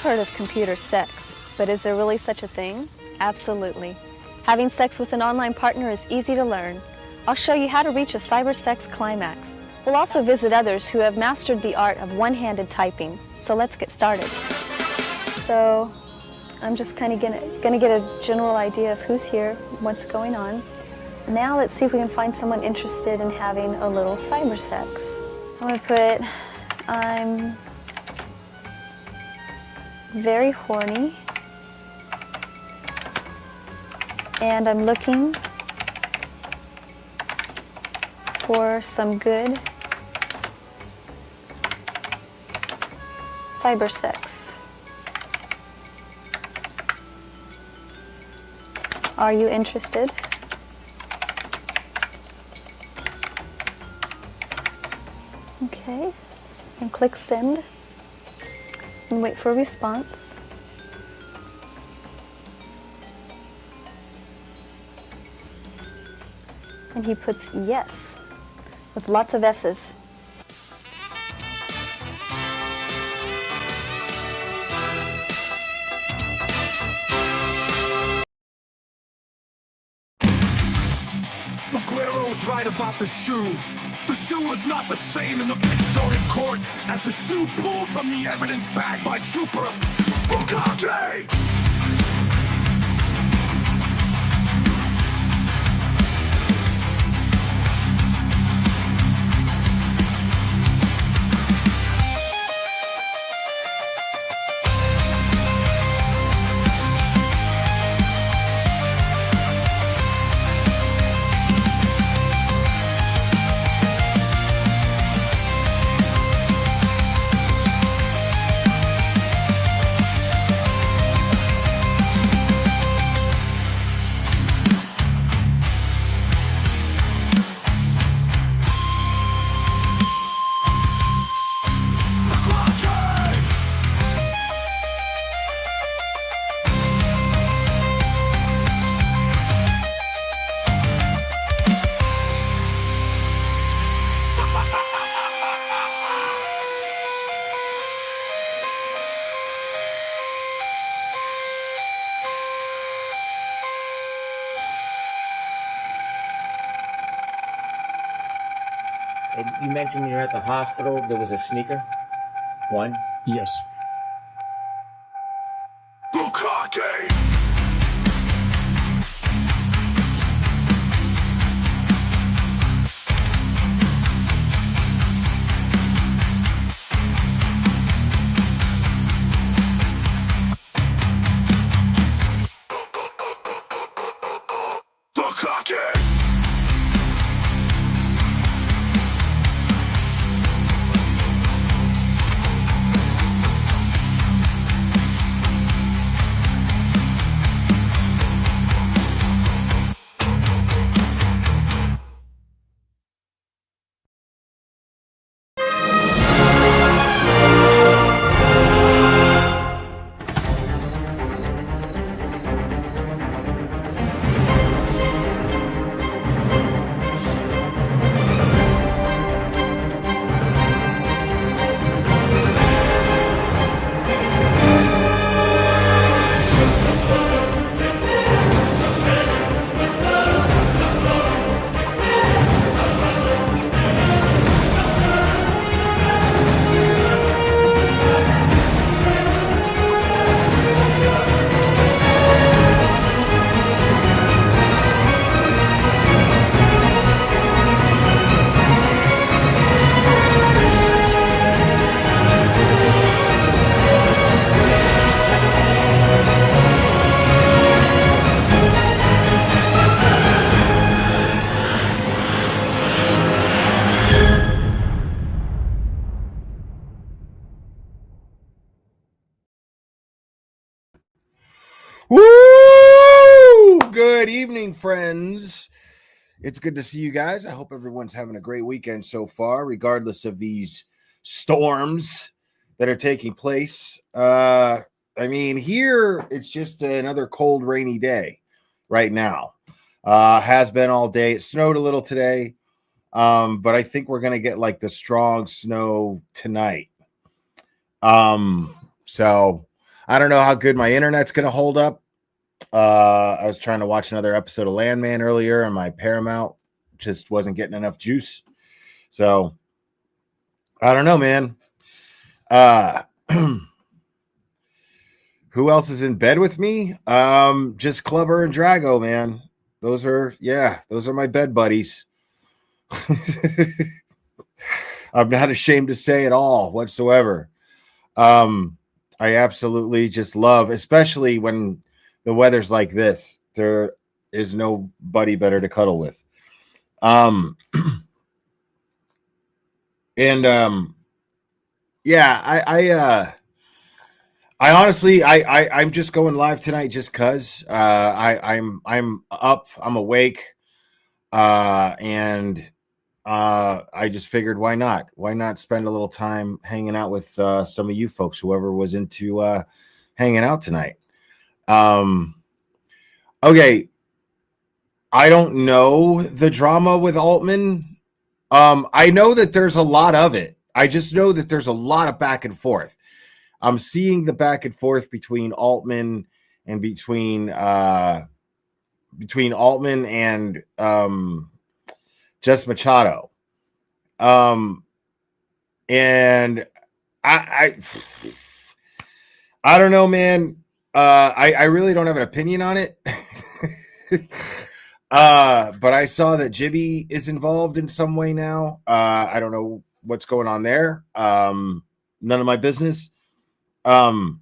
heard of computer sex, but is there really such a thing? Absolutely. Having sex with an online partner is easy to learn. I'll show you how to reach a cyber sex climax. We'll also visit others who have mastered the art of one-handed typing. So let's get started. So I'm just kind of gonna get a general idea of who's here, what's going on. Now let's see if we can find someone interested in having a little cyber sex. I'm gonna put, I'm very horny, and I'm looking for some good cyber sex. Are you interested? Okay, and click send and wait for a response. And he puts yes with lots of S's. Aguero's right about the shoe. The shoe was not the same in the pit shown in court as the shoe pulled from the evidence bag by Trooper Bukake. You mentioned you're at the hospital. There was a sneaker. One. Yes. Bukake! Bukake! Woo! Good evening, friends. It's good to see you guys. I hope everyone's having a great weekend so far, regardless of these storms that are taking place. Here it's just another cold, rainy day right now. Has been all day. It snowed a little today, but I think we're gonna get like the strong snow tonight. So I don't know how good my internet's going to hold up. I was trying to watch another episode of Landman earlier, and my Paramount just wasn't getting enough juice. So I don't know, man. Who else is in bed with me? Just Clubber and Drago, man. Those are my bed buddies. I'm not ashamed to say it all whatsoever. I absolutely just love, especially when the weather's like this. There is nobody better to cuddle with. And I honestly, I'm just going live tonight just cause I'm up, I'm awake, and I just figured why not spend a little time hanging out with some of you folks, whoever was into hanging out tonight. Okay, I don't know the drama with Altman. I know that there's a lot of it. I just know that there's a lot of back and forth. I'm seeing the back and forth between Altman and between Altman and Jess Machado. And I don't know, man. I really don't have an opinion on it. But I saw that Jibby is involved in some way now. I don't know what's going on there. None of my business. Now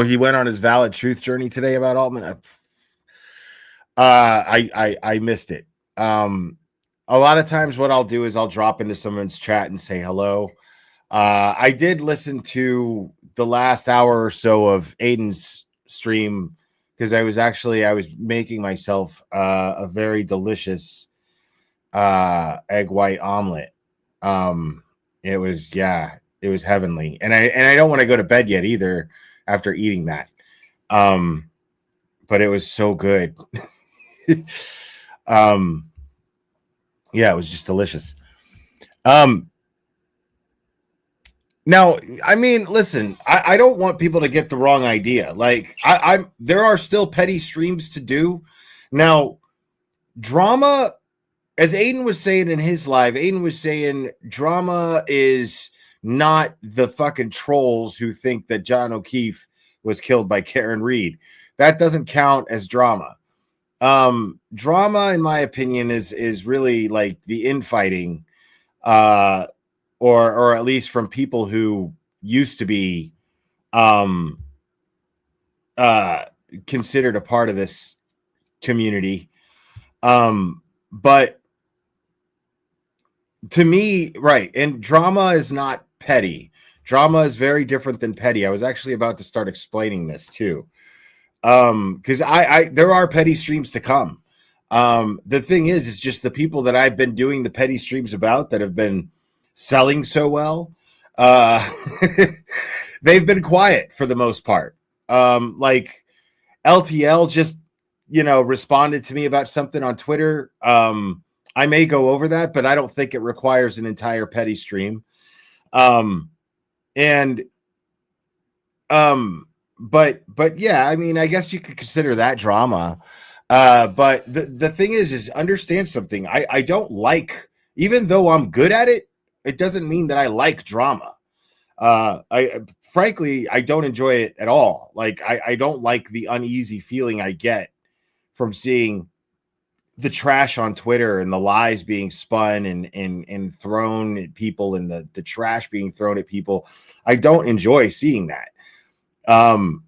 he went on his valid truth journey today about Altman. I missed it. A lot of times what I'll do is I'll drop into someone's chat and say hello. I did listen to the last hour or so of Aiden's stream because I was making myself a very delicious egg white omelet. It was heavenly, and I don't want to go to bed yet either after eating that. But it was so good. It was just delicious. Now, I mean, listen, I don't want people to get the wrong idea. Like, there are still petty streams to do. Now, drama, as Aiden was saying in his live, Aiden was saying drama is not the fucking trolls who think that John O'Keefe was killed by Karen Reed. That doesn't count as drama. Drama, in my opinion, is really like the infighting, or at least from people who used to be considered a part of this community. But to me, right, and drama is not petty. Drama is very different than petty. I was actually about to start explaining this too. Because there are petty streams to come. The thing is just the people that I've been doing the petty streams about that have been selling so well, they've been quiet for the most part. Like LTL just, responded to me about something on Twitter. I may go over that, but I don't think it requires an entire petty stream. But yeah, I mean, I guess you could consider that drama. But the thing is understand something. I don't like, even though I'm good at it, it doesn't mean that I like drama. Frankly, I don't enjoy it at all. Like, I don't like the uneasy feeling I get from seeing the trash on Twitter and the lies being spun and thrown at people and the trash being thrown at people. I don't enjoy seeing that. I'm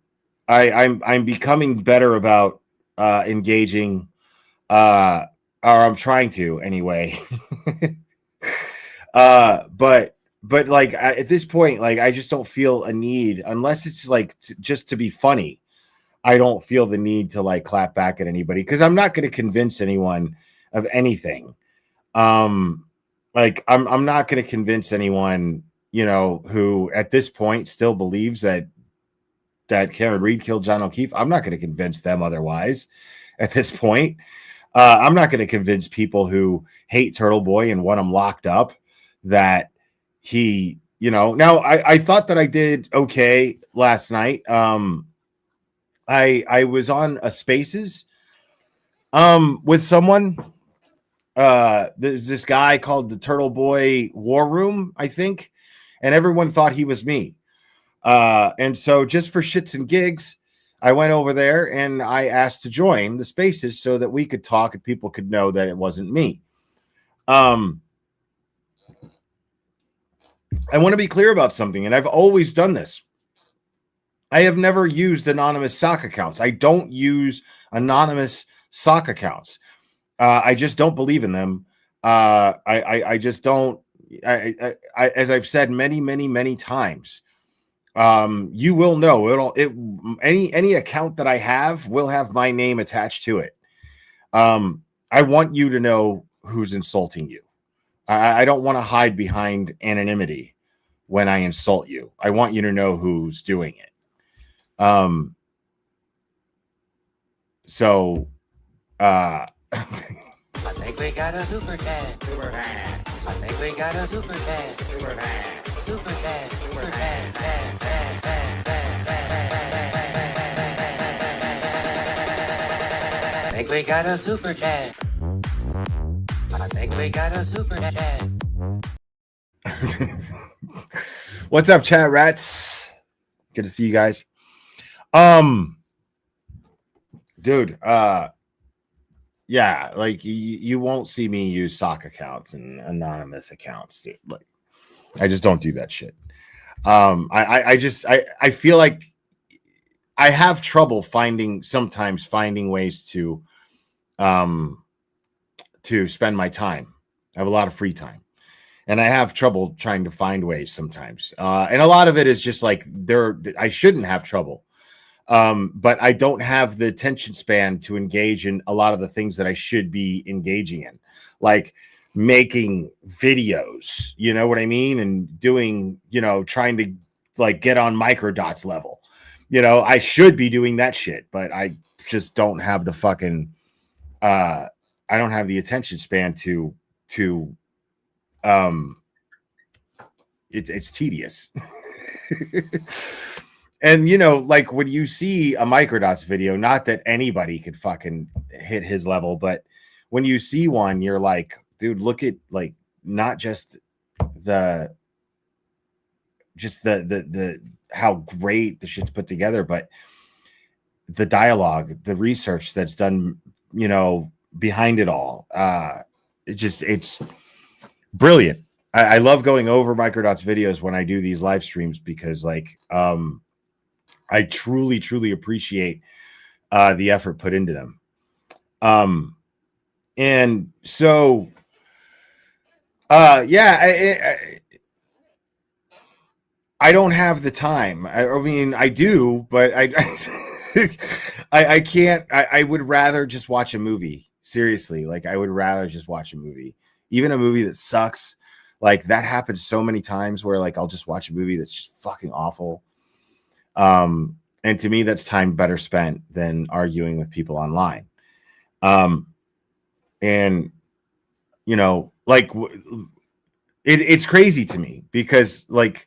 becoming better about engaging, or I'm trying to anyway. But like at this point, like I just don't feel a need, unless it's like just to be funny. I don't feel the need to like clap back at anybody because I'm not going to convince anyone of anything. Like I'm not going to convince anyone, who at this point still believes that Karen Reed killed John O'Keefe. I'm not going to convince them otherwise at this point. I'm not going to convince people who hate Turtle Boy and want him locked up that he, now I thought that I did okay last night. I was on a Spaces with someone. There's this guy called the Turtle Boy War Room, I think, and everyone thought he was me. And so just for shits and gigs, I went over there and I asked to join the Spaces so that we could talk and people could know that it wasn't me. I want to be clear about something, and I've always done this. I have never used anonymous sock accounts. I don't use anonymous sock accounts. I just don't believe in them. I just don't. As I've said many, many, many times, you will know any account that I have will have my name attached to it. I want you to know who's insulting you. I don't want to hide behind anonymity when I insult you. I want you to know who's doing it. I think we got a super chat. Super fan. I think we got a super chat. Super fan. Super chat. Super fan. I think we got a super chat. I think we got a super chat. What's up, chat rats? Good to see you guys. Dude, yeah, like you won't see me use sock accounts and anonymous accounts, dude. Like, I just don't do that shit. I feel like I have trouble sometimes finding ways to spend my time. I have a lot of free time, and I have trouble trying to find ways sometimes. And a lot of it is just like I shouldn't have trouble. But I don't have the attention span to engage in a lot of the things that I should be engaging in, like making videos, you know what I mean? And doing, trying to like get on Microdots level. I should be doing that shit, but I just don't have the fucking, I don't have the attention span to it's tedious. And, like when you see a Microdots video, not that anybody could fucking hit his level, but when you see one, you're like, dude, look at like not just the how great the shit's put together, but the dialogue, the research that's done, behind it all. It's brilliant. I love going over Microdots videos when I do these live streams because like, I truly, truly appreciate the effort put into them. And so, yeah, I don't have the time. I mean, I do, but I can't. I would rather just watch a movie. Seriously, like I would rather just watch a movie, even a movie that sucks. Like that happens so many times where like I'll just watch a movie that's just fucking awful. And to me, that's time better spent than arguing with people online. And like it's crazy to me because like,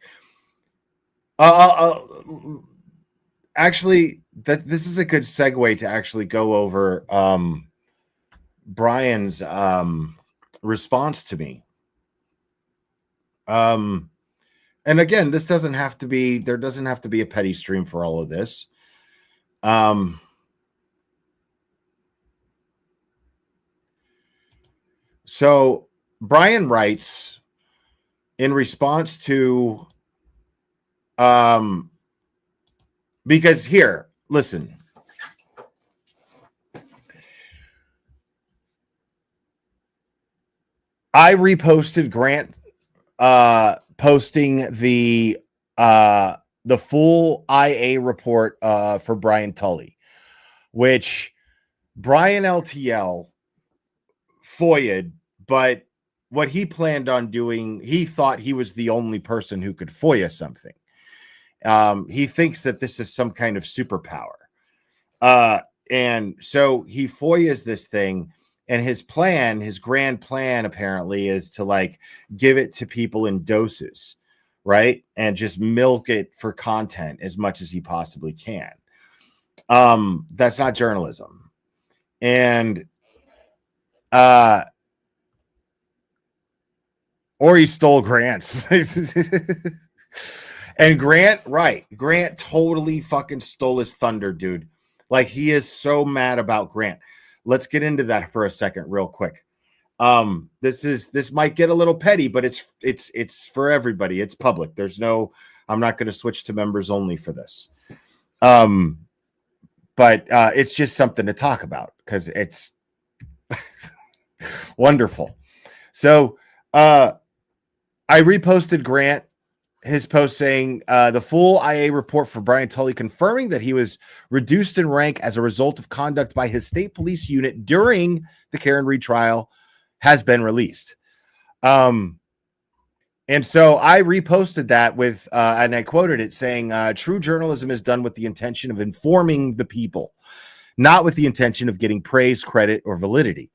actually this is a good segue to actually go over, Brian's, response to me. And again, there doesn't have to be a petty stream for all of this. So Brian writes in response to, because here, listen, I reposted Grant, posting the full IA report for Brian Tully, which Brian LTL FOIA'd, but what he planned on doing, he thought he was the only person who could FOIA something. He thinks that this is some kind of superpower. And so he FOIAs this thing, And his plan, his grand plan, apparently, is to like give it to people in doses, right? And just milk it for content as much as he possibly can. That's not journalism. And or he stole Grant's. And Grant totally fucking stole his thunder, dude. Like, he is so mad about Grant. Let's get into that for a second real quick. This might get a little petty, but it's for everybody. It's public. I'm not going to switch to members only for this. But it's just something to talk about because it's wonderful. So I reposted Grant, his post saying the full IA report for Brian Tully confirming that he was reduced in rank as a result of conduct by his state police unit during the Karen Read trial has been released. And so I reposted that with, and I quoted it saying, true journalism is done with the intention of informing the people, not with the intention of getting praise, credit, or validity.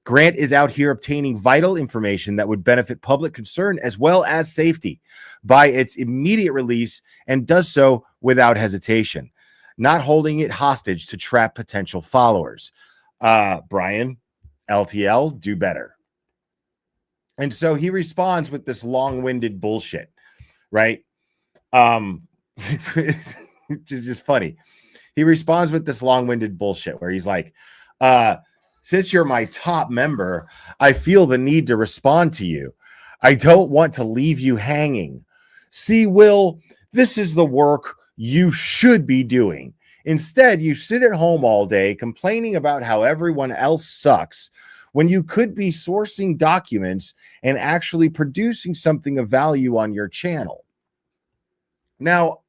Grant is out here obtaining vital information that would benefit public concern as well as safety by its immediate release, and does so without hesitation, not holding it hostage to trap potential followers. Brian, LTL, do better. And so he responds with this long-winded bullshit, right? Which is just funny. He responds with this long-winded bullshit where he's like, since you're my top member, I feel the need to respond to you. I don't want to leave you hanging. See, Will, this is the work you should be doing. Instead, you sit at home all day complaining about how everyone else sucks when you could be sourcing documents and actually producing something of value on your channel. Now,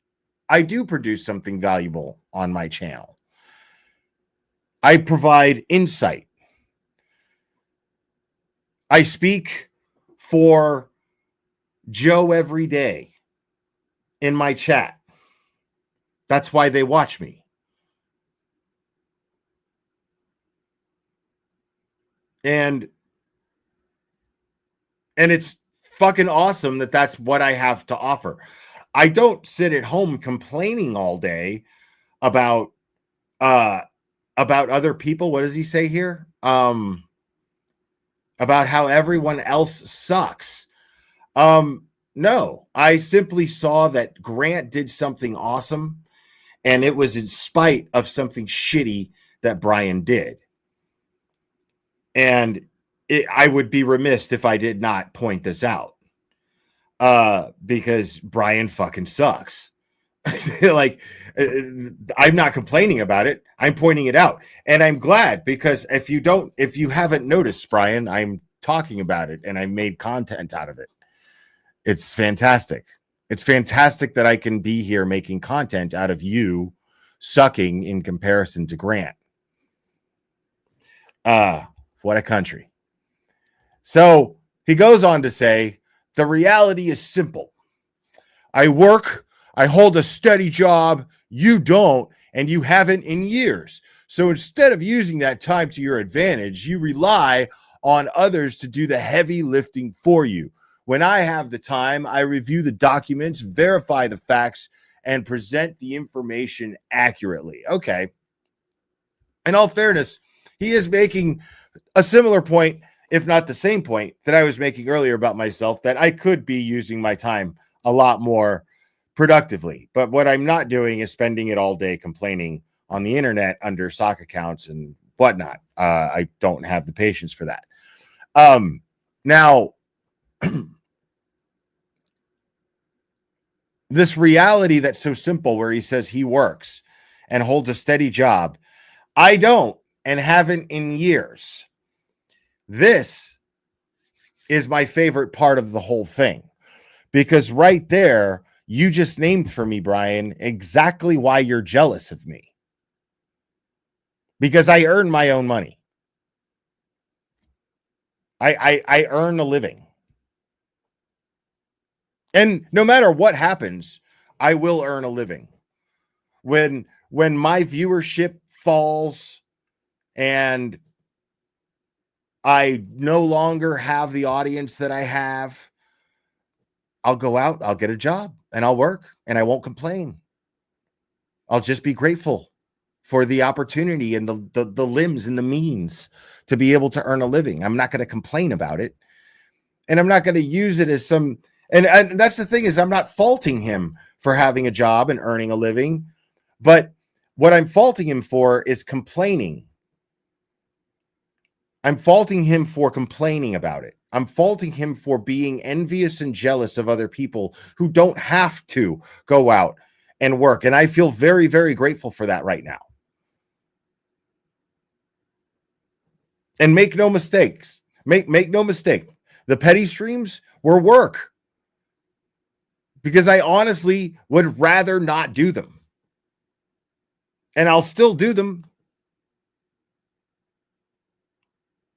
I do produce something valuable on my channel. I provide insight. I speak for Joe every day in my chat. That's why they watch me. And it's fucking awesome that that's what I have to offer. I don't sit at home complaining all day about other people. What does he say here? About how everyone else sucks. No, I simply saw that Grant did something awesome, and it was in spite of something shitty that Brian did. And I would be remiss if I did not point this out, because Brian fucking sucks. Like, I'm not complaining about it. I'm pointing it out. And I'm glad, because if you haven't noticed, Brian, I'm talking about it and I made content out of it. It's fantastic. It's fantastic that I can be here making content out of you sucking in comparison to Grant. What a country. So he goes on to say, the reality is simple. I work, I hold a steady job, you don't, and you haven't in years. So instead of using that time to your advantage, you rely on others to do the heavy lifting for you. When I have the time, I review the documents, verify the facts, and present the information accurately. Okay. In all fairness, he is making a similar point, if not the same point, that I was making earlier about myself, that I could be using my time a lot more productively. But what I'm not doing is spending it all day complaining on the internet under sock accounts and whatnot. I don't have the patience for that. Now, this reality that's so simple, where he says he works and holds a steady job, I don't, and haven't in years. This is my favorite part of the whole thing, because right there, you just named for me, Brian, exactly why you're jealous of me. Because I earn my own money. I earn a living. And no matter what happens, I will earn a living. When my viewership falls and I no longer have the audience that I have, I'll go out, I'll get a job, and I'll work, and I won't complain. I'll just be grateful for the opportunity and the limbs and the means to be able to earn a living. I'm not going to complain about it. And I'm not going to use it as some, and that's the thing, is I'm not faulting him for having a job and earning a living, but what I'm faulting him for is complaining. I'm faulting him for complaining about it. I'm faulting him for being envious and jealous of other people who don't have to go out and work. And I feel very, very grateful for that right now. And make no mistakes. Make no mistake. The petty streams were work, because I honestly would rather not do them. And I'll still do them,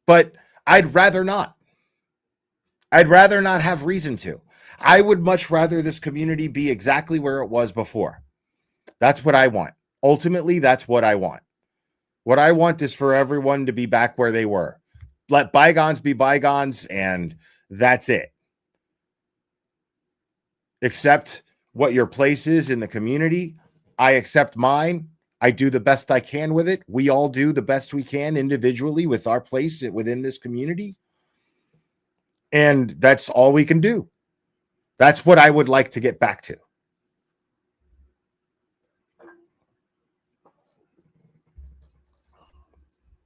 but I'd rather not. I'd rather not have reason to. I would much rather this community be exactly where it was before. That's what I want. Ultimately, that's what I want. What I want is for everyone to be back where they were. Let bygones be bygones, and that's it. Accept what your place is in the community. I accept mine. I do the best I can with it. We all do the best we can individually with our place within this community. And that's all we can do. That's what I would like to get back to.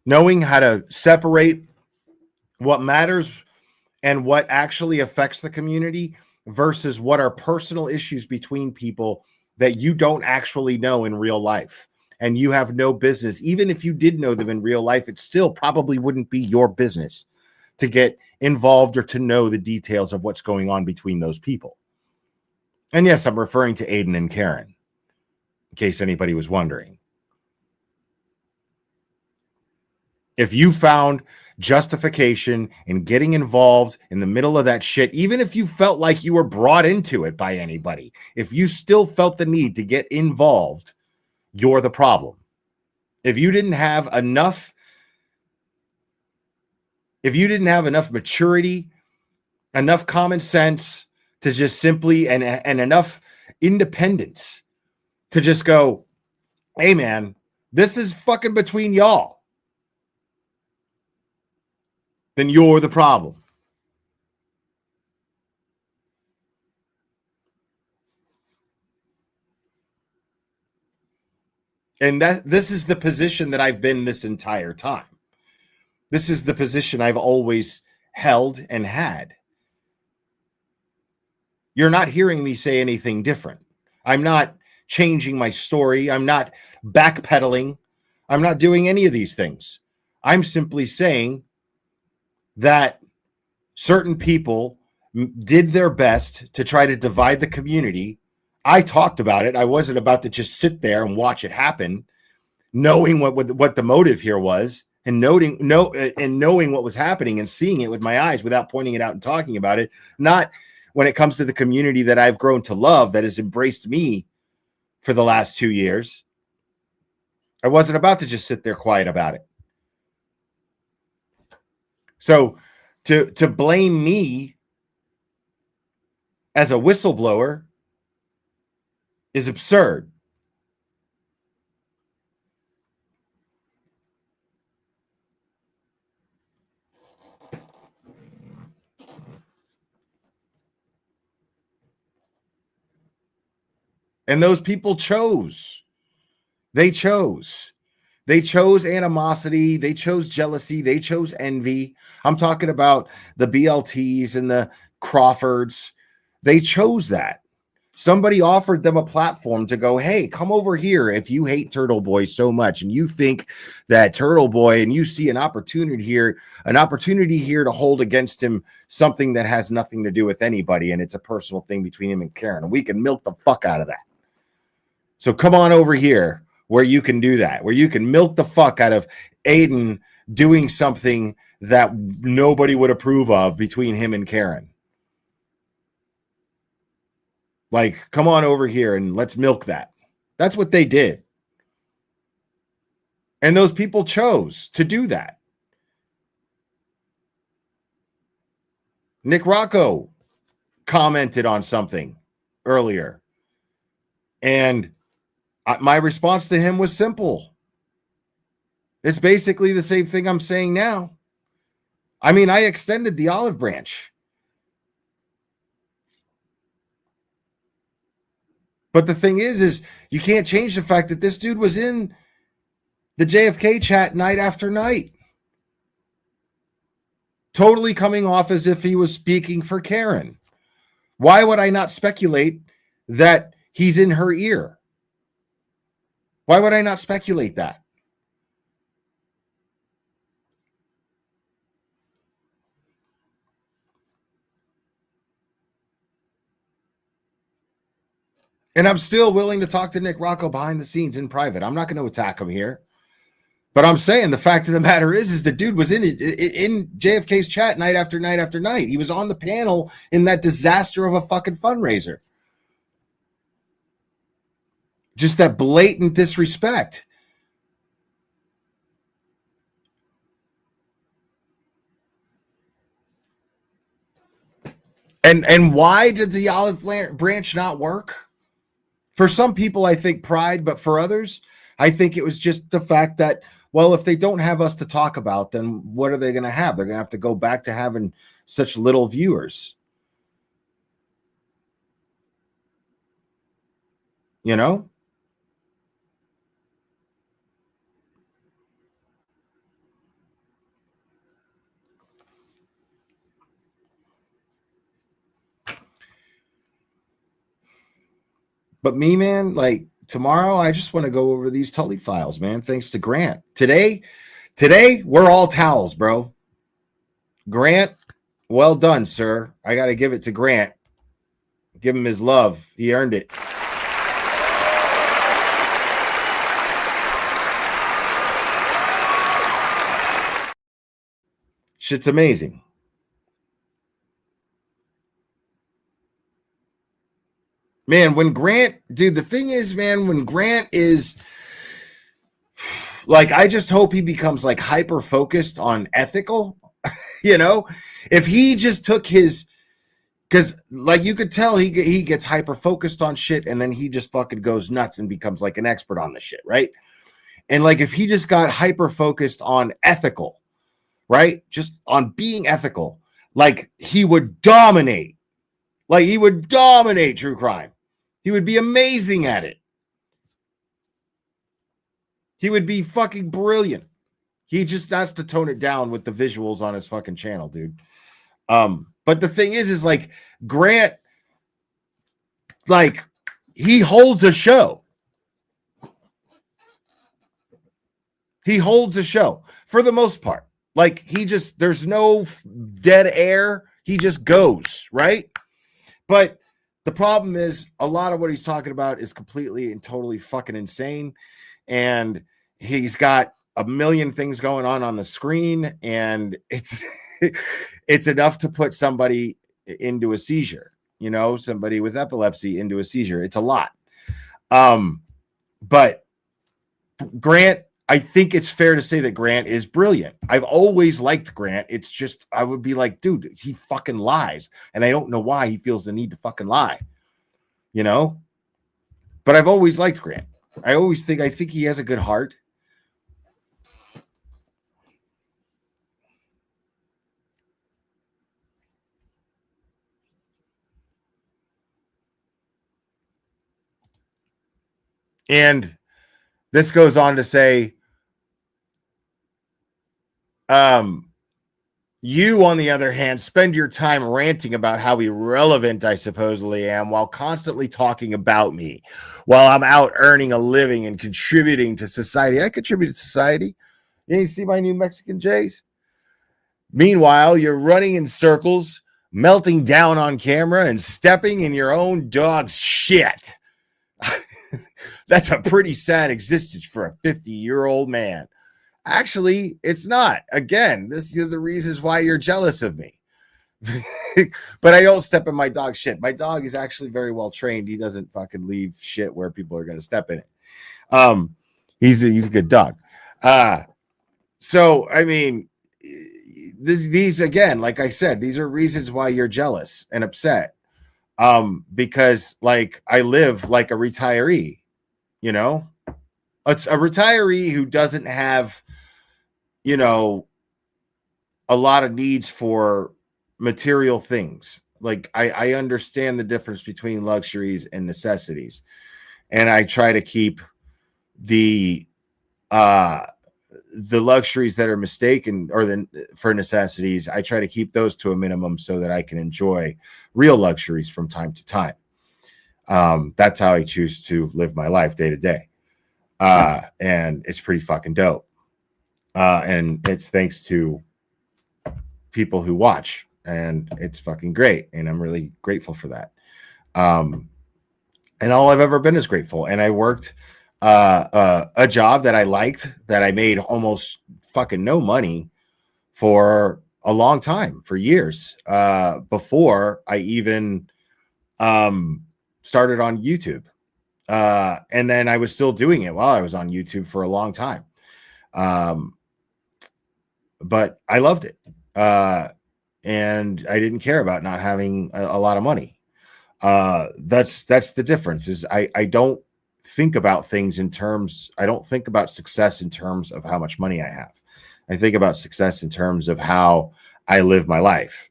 Knowing how to separate what matters and what actually affects the community versus what are personal issues between people that you don't actually know in real life. And you have no business, even if you did know them in real life, it still probably wouldn't be your business to get involved or to know the details of what's going on between those people. And yes, I'm referring to Aiden and Karen, in case anybody was wondering. If you found justification in getting involved in the middle of that shit, even if you felt like you were brought into it by anybody, if you still felt the need to get involved, you're the problem. If you didn't have enough maturity, enough common sense to just simply and enough independence to just go, hey man, this is fucking between y'all, then you're the problem. And this is the position that I've been this entire time. This is the position I've always held and had. You're not hearing me say anything different. I'm not changing my story. I'm not backpedaling. I'm not doing any of these things. I'm simply saying that certain people did their best to try to divide the community. I talked about it. I wasn't about to just sit there and watch it happen, knowing what the motive here was, and knowing what was happening and seeing it with my eyes without pointing it out and talking about it. Not when it comes to the community that I've grown to love, that has embraced me for the last 2 years. I wasn't about to just sit there quiet about it. So to blame me as a whistleblower is absurd. And those people chose. They chose animosity. They chose jealousy. They chose envy. I'm talking about the BLTs and the Crawfords. They chose that. Somebody offered them a platform to go, hey, come over here if you hate Turtle Boy so much and you think that Turtle Boy, and you see an opportunity here to hold against him something that has nothing to do with anybody, and it's a personal thing between him and Karen, and we can milk the fuck out of that. So come on over here where you can do that, where you can milk the fuck out of Aiden doing something that nobody would approve of between him and Karen. Like, come on over here and let's milk that. That's what they did. And those people chose to do that. Nick Rocco commented on something earlier, and my response to him was simple. It's basically the same thing I'm saying now. I mean, I extended the olive branch. But the thing is you can't change the fact that this dude was in the JFK chat night after night, totally coming off as if he was speaking for Karen. Why would I not speculate that he's in her ear? Why would I not speculate that? And I'm still willing to talk to Nick Rocco behind the scenes in private. I'm not going to attack him here. But I'm saying the fact of the matter is the dude was in JFK's chat night after night after night. He was on the panel in that disaster of a fucking fundraiser. Just that blatant disrespect. And why did the olive branch not work? For some people, I think pride, but for others, I think it was just the fact that, well, if they don't have us to talk about, then what are they going to have? They're going to have to go back to having such little viewers. You know? But me, man, like tomorrow, I just want to go over these Tully files, man. Thanks to Grant. Today, we're all towels, bro. Grant, well done, sir. I got to give it to Grant. Give him his love. He earned it. Shit's amazing. Man, when Grant, dude, the thing is, man, when Grant is like, I just hope he becomes like hyper focused on ethical, you know, if he just took his, because like you could tell he gets hyper focused on shit and then he just fucking goes nuts and becomes like an expert on the shit, right? And like if he just got hyper focused on ethical, right? Just on being ethical, like he would dominate. Like he would dominate true crime. He would be amazing at it. He would be fucking brilliant. He just has to tone it down with the visuals on his fucking channel, dude. But the thing is like Grant, like he holds a show. He holds a show for the most part. Like he just, there's no dead air. He just goes, right? But the problem is a lot of what he's talking about is completely and totally fucking insane. And he's got a million things going on the screen, and it's it's enough to put somebody into a seizure, you know, somebody with epilepsy into a seizure. It's a lot. But Grant, I think it's fair to say that Grant is brilliant. I've always liked Grant. It's just, I would be like, dude, he fucking lies. And I don't know why he feels the need to fucking lie, you know? But I've always liked Grant. I think he has a good heart. And this goes on to say, you, on the other hand, spend your time ranting about how irrelevant I supposedly am while constantly talking about me while I'm out earning a living and contributing to society. I contribute to society. You see my new Mexican J's? Meanwhile, you're running in circles, melting down on camera, and stepping in your own dog's shit. That's a pretty sad existence for a 50-year-old man. Actually, it's not. Again, this is the reasons why you're jealous of me. But I don't step in my dog's shit. My dog is actually very well trained. He doesn't fucking leave shit where people are going to step in it. He's a good dog. So, I mean, these again, like I said, these are reasons why you're jealous and upset. Because like I live like a retiree, you know, it's a retiree who doesn't have, you know, a lot of needs for material things. Like I understand the difference between luxuries and necessities, and I try to keep the luxuries that are mistaken or for necessities. I try to keep those to a minimum so that I can enjoy real luxuries from time to time. That's how I choose to live my life day to day. And it's pretty fucking dope. And it's thanks to people who watch, and it's fucking great. And I'm really grateful for that. And all I've ever been is grateful. And I worked a job that I liked, that I made almost fucking no money for a long time, for years, before I even started on YouTube. And then I was still doing it while I was on YouTube for a long time. But I loved it. And I didn't care about not having a lot of money. That's the difference. Is I don't think about things in terms, I don't think about success in terms of how much money I have. I think about success in terms of how I live my life.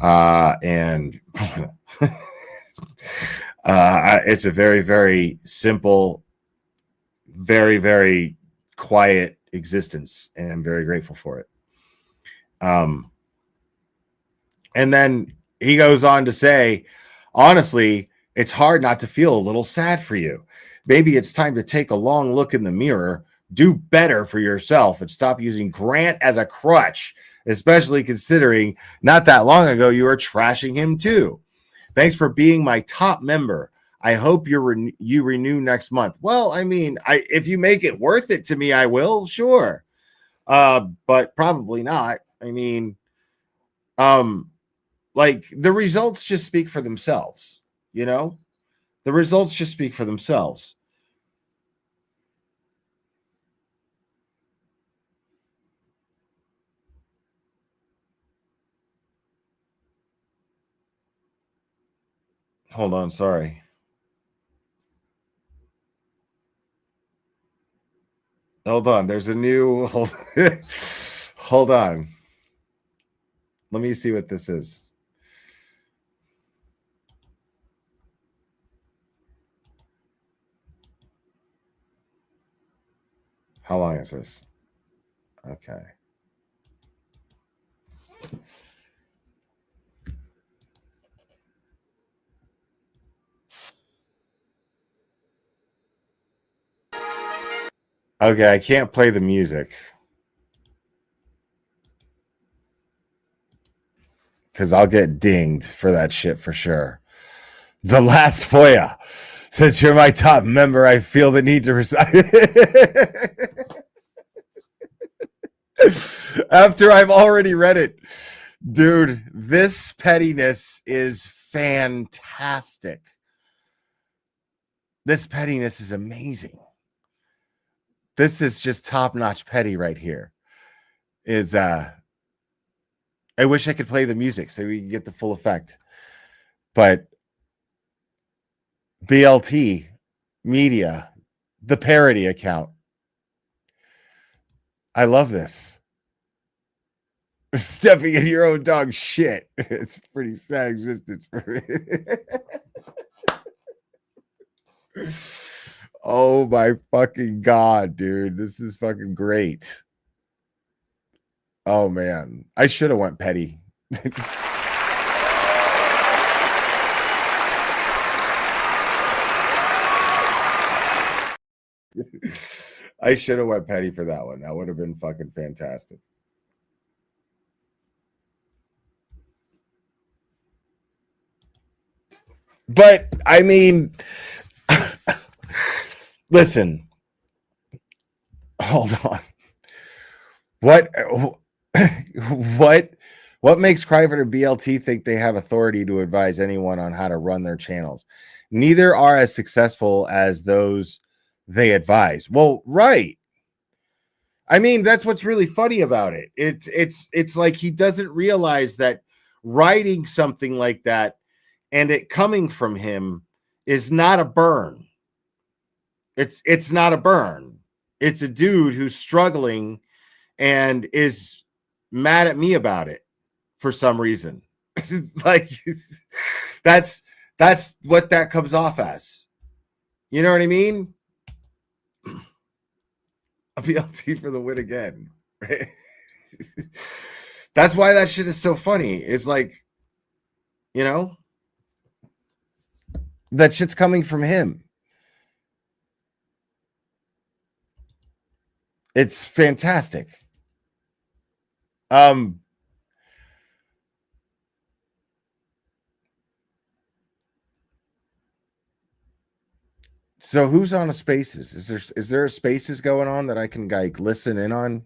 And it's a very, very simple, very, very quiet existence, and I'm very grateful for it. And then he goes on to say, honestly, it's hard not to feel a little sad for you. Maybe it's time to take a long look in the mirror, do better for yourself, and stop using Grant as a crutch, especially considering not that long ago you were trashing him too. Thanks for being my top member. I hope you renew next month. Well, I mean, if you make it worth it to me, I will, sure. But probably not. I mean, like the results just speak for themselves, you know? The results just speak for themselves. Hold on, sorry. Hold on, there's a new hold on. Let me see what this is. How long is this? Okay. Okay, I can't play the music because I'll get dinged for that shit for sure. The last FOIA. Since you're my top member, I feel the need to resign. After I've already read it. Dude, this pettiness is fantastic. This pettiness is amazing. This is just top-notch petty right here. I wish I could play the music so we can get the full effect. But BLT Media, the parody account. I love this. Stepping in your own dog shit. It's pretty sad existence for me. Oh my fucking God, dude. This is fucking great. Oh man. I should have went petty. I should have went petty for that one. That would have been fucking fantastic. But I mean, listen, hold on. What makes Crivert or BLT think they have authority to advise anyone on how to run their channels? Neither are as successful as those they advise. Well, right. I mean, that's what's really funny about it. It's like he doesn't realize that writing something like that and it coming from him is not a burn. It's not a burn. It's a dude who's struggling and is mad at me about it for some reason. Like that's what that comes off as. You know what I mean? A BLT for the win again. Right? That's why that shit is so funny. It's like, you know, that shit's coming from him. It's fantastic. So who's on a Spaces? Is there a Spaces going on that I can like listen in on?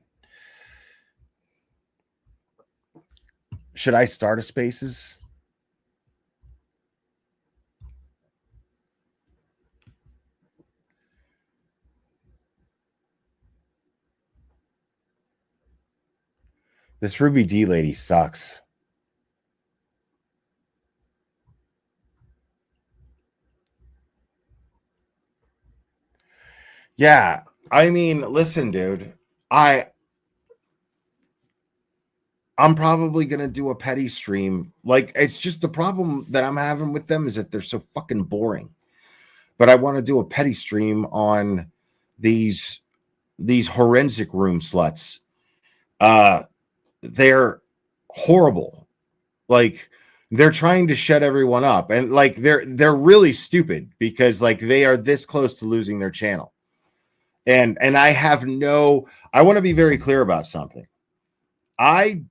Should I start a Spaces? This Ruby D lady sucks. Yeah, I mean, listen, dude. I'm probably gonna do a petty stream. Like, it's just the problem that I'm having with them is that they're so fucking boring. But I want to do a petty stream on these forensic room sluts. They're horrible. Like, they're trying to shut everyone up, and like they're really stupid because like they are this close to losing their channel. And I want to be very clear about something. I'm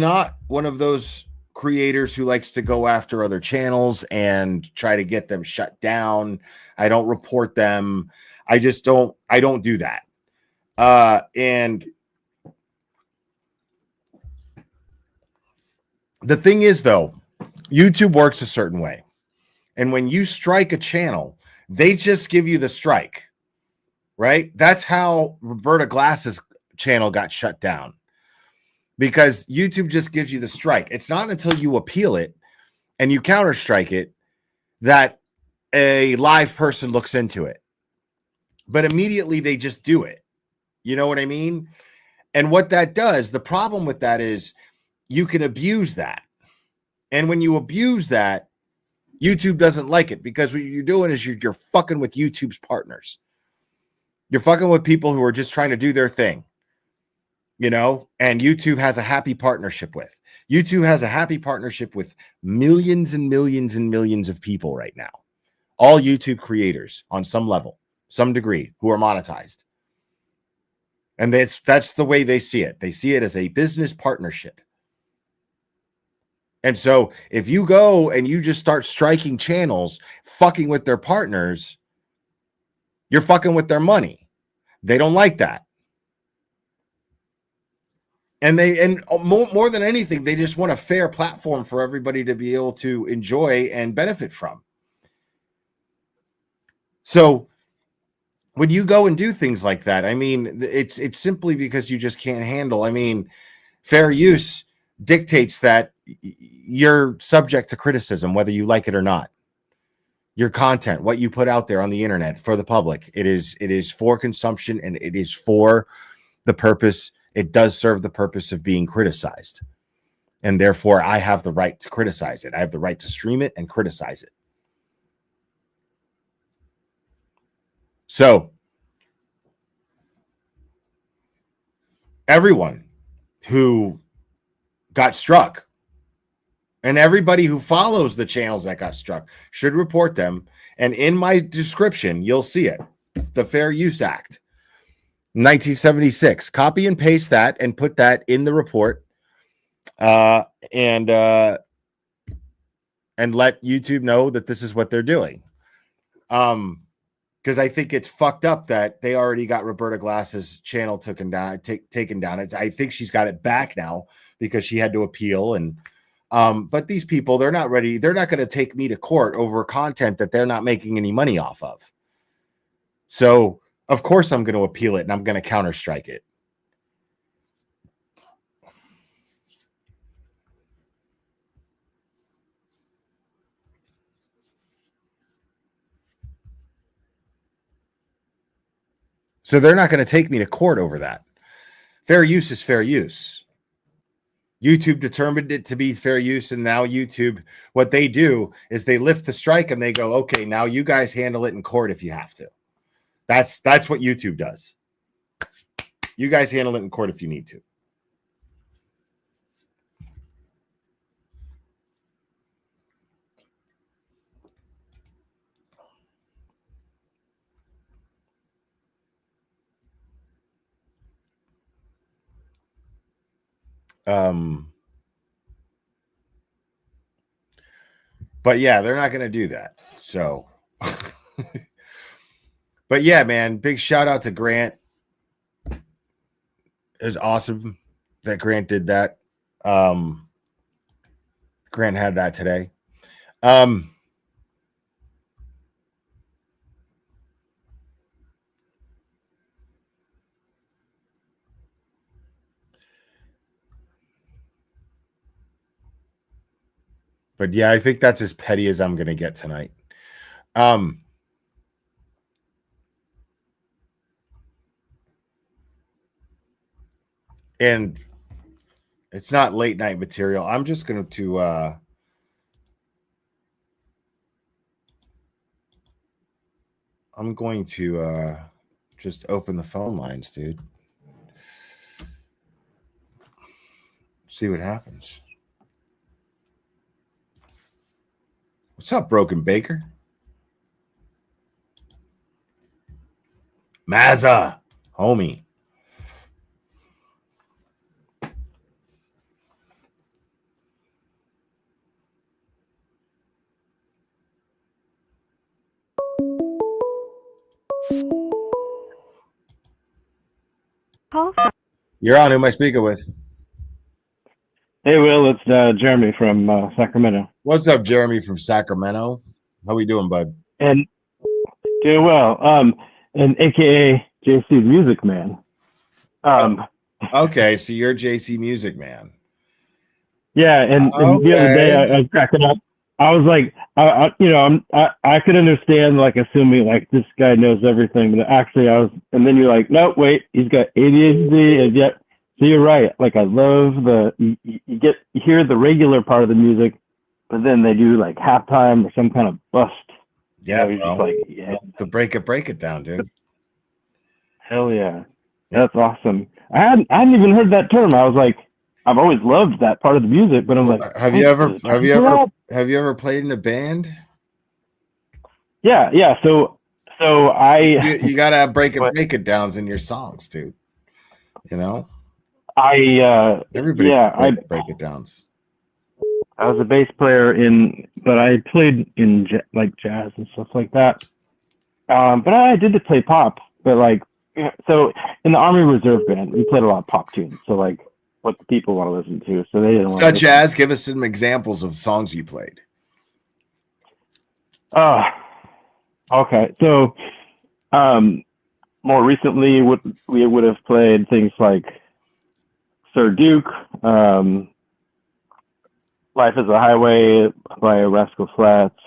not one of those creators who likes to go after other channels and try to get them shut down. I don't report them. I don't do that. And the thing is, though, YouTube works a certain way. And when you strike a channel, they just give you the strike, right? That's how Roberta Glass's channel got shut down, because YouTube just gives you the strike. It's not until you appeal it and you counter strike it that a live person looks into it. But immediately they just do it. You know what I mean? And what that does, the problem with that is you can abuse that. And when you abuse that, YouTube doesn't like it, because what you're doing is you're fucking with YouTube's partners. You're fucking with people who are just trying to do their thing, you know, and YouTube has a happy partnership with. YouTube has a happy partnership with millions and millions and millions of people right now. All YouTube creators on some level, some degree, who are monetized. And that's the way they see it. They see it as a business partnership. And so if you go and you just start striking channels, fucking with their partners, you're fucking with their money. They don't like that. And more than anything, they just want a fair platform for everybody to be able to enjoy and benefit from. So when you go and do things like that, I mean, it's simply because you just can't handle. I mean, fair use dictates that you're subject to criticism, whether you like it or not. Your content, what you put out there on the internet for the public, it is for consumption, and it is for the purpose. It does serve the purpose of being criticized. And therefore, I have the right to criticize it. I have the right to stream it and criticize it. So everyone who got struck and everybody who follows the channels that got struck should report them. And in my description, you'll see it. The Fair Use Act, 1976. Copy and paste that and put that in the report. And let YouTube know that this is what they're doing. Because I think it's fucked up that they already got Roberta Glass's channel taken down. I think she's got it back now because she had to appeal. And but these people, they're not ready. They're not going to take me to court over content that they're not making any money off of. So Of course I'm going to appeal it and I'm going to counter strike it. So they're not going to take me to court over that. Fair use is fair use. YouTube determined it to be fair use, and now YouTube, what they do is they lift the strike and they go, okay, now you guys handle it in court if you have to. That's what YouTube does. You guys handle it in court if you need to. But yeah, they're not going to do that. So, but yeah, man, big shout out to Grant. It was awesome that Grant did that. Grant had that today. But yeah, I think that's as petty as I'm going to get tonight. And it's not late night material. I'm just going to I'm going to just open the phone lines, dude. See what happens. What's up, Broken Baker? Mazza, homie. You're on. Who am I speaking with? Hey, Will, it's Jeremy from Sacramento. What's up, Jeremy from Sacramento? How we doing, bud? And doing well. And AKA JC Music Man. Okay, so you're JC Music Man. Yeah, and the other day I was cracking up. I was like, I could understand like assuming like this guy knows everything, but actually and then you're like, no, wait, he's got ADHD, and yet. So you're right. Like I love you hear the regular part of the music, but then they do like halftime or some kind of bust. Yeah, you're just like, yeah. The break it down, dude. Hell yeah, that's awesome. I hadn't even heard that term. I was like, I've always loved that part of the music, but I'm like, have you ever played in a band? Yeah. So you gotta have break it downs in your songs, dude. You know. Everybody break it downs. I was a bass player but I played in like jazz and stuff like that. But I did play pop. But like, so in the Army Reserve Band, we played a lot of pop tunes. So like, what the people want to listen to. So they didn't. Such as, give us some examples of songs you played. Okay. So, more recently, we would have played things like Sir Duke, Life is a Highway by Rascal Flatts,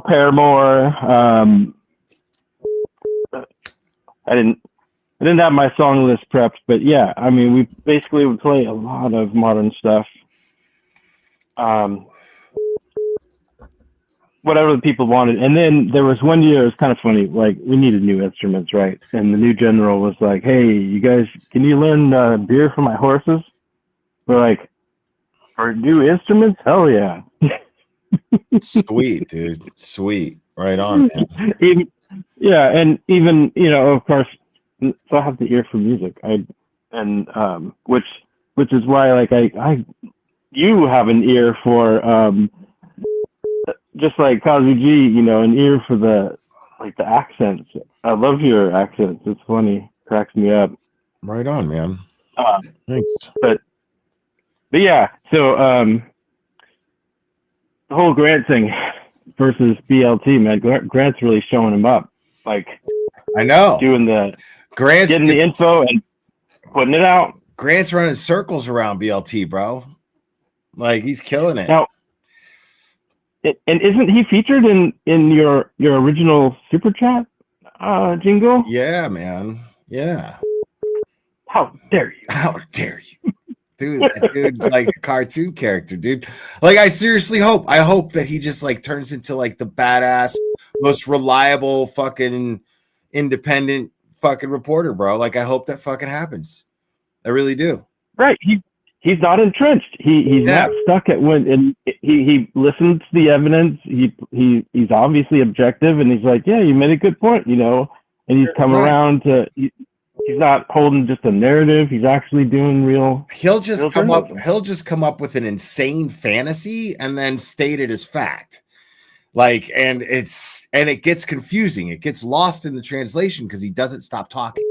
Paramore. I didn't have my song list prepped, but yeah, I mean, we basically would play a lot of modern stuff. Whatever the people wanted. And then there was one year, it was kind of funny, like we needed new instruments, right? And the new general was like, hey, you guys, can you learn Beer for My Horses? We're like, for new instruments? Hell yeah. Sweet, dude. Sweet. Right on, man. And even, of course, so I have the ear for music. Which is why, like, you have an ear for, just like Kazu G, an ear for the accents. I love your accents. It's funny. Cracks me up. Right on, man. Thanks. But yeah, so the whole Grant thing, versus BLT, man. Grant's really showing him up, like I know. doing the Grant's getting the info and putting it out. Grant's running circles around BLT, bro. Like he's killing it. Now, and isn't he featured in your original super chat jingle? Yeah, man. Yeah. How dare you? How dare you? Dude, that dude's like a cartoon character, dude. Like I seriously hope that he just like turns into like the badass, most reliable fucking independent fucking reporter, bro. Like I hope that fucking happens. I really do. Right. He's not entrenched. He's not stuck at when, and he listens to the evidence. He's obviously objective, and he's like, yeah, you made a good point, you know. And he's come around to. He's not holding just a narrative. He's actually doing real. He'll just come up with an insane fantasy and then state it as fact. Like, and it gets confusing. It gets lost in the translation because he doesn't stop talking.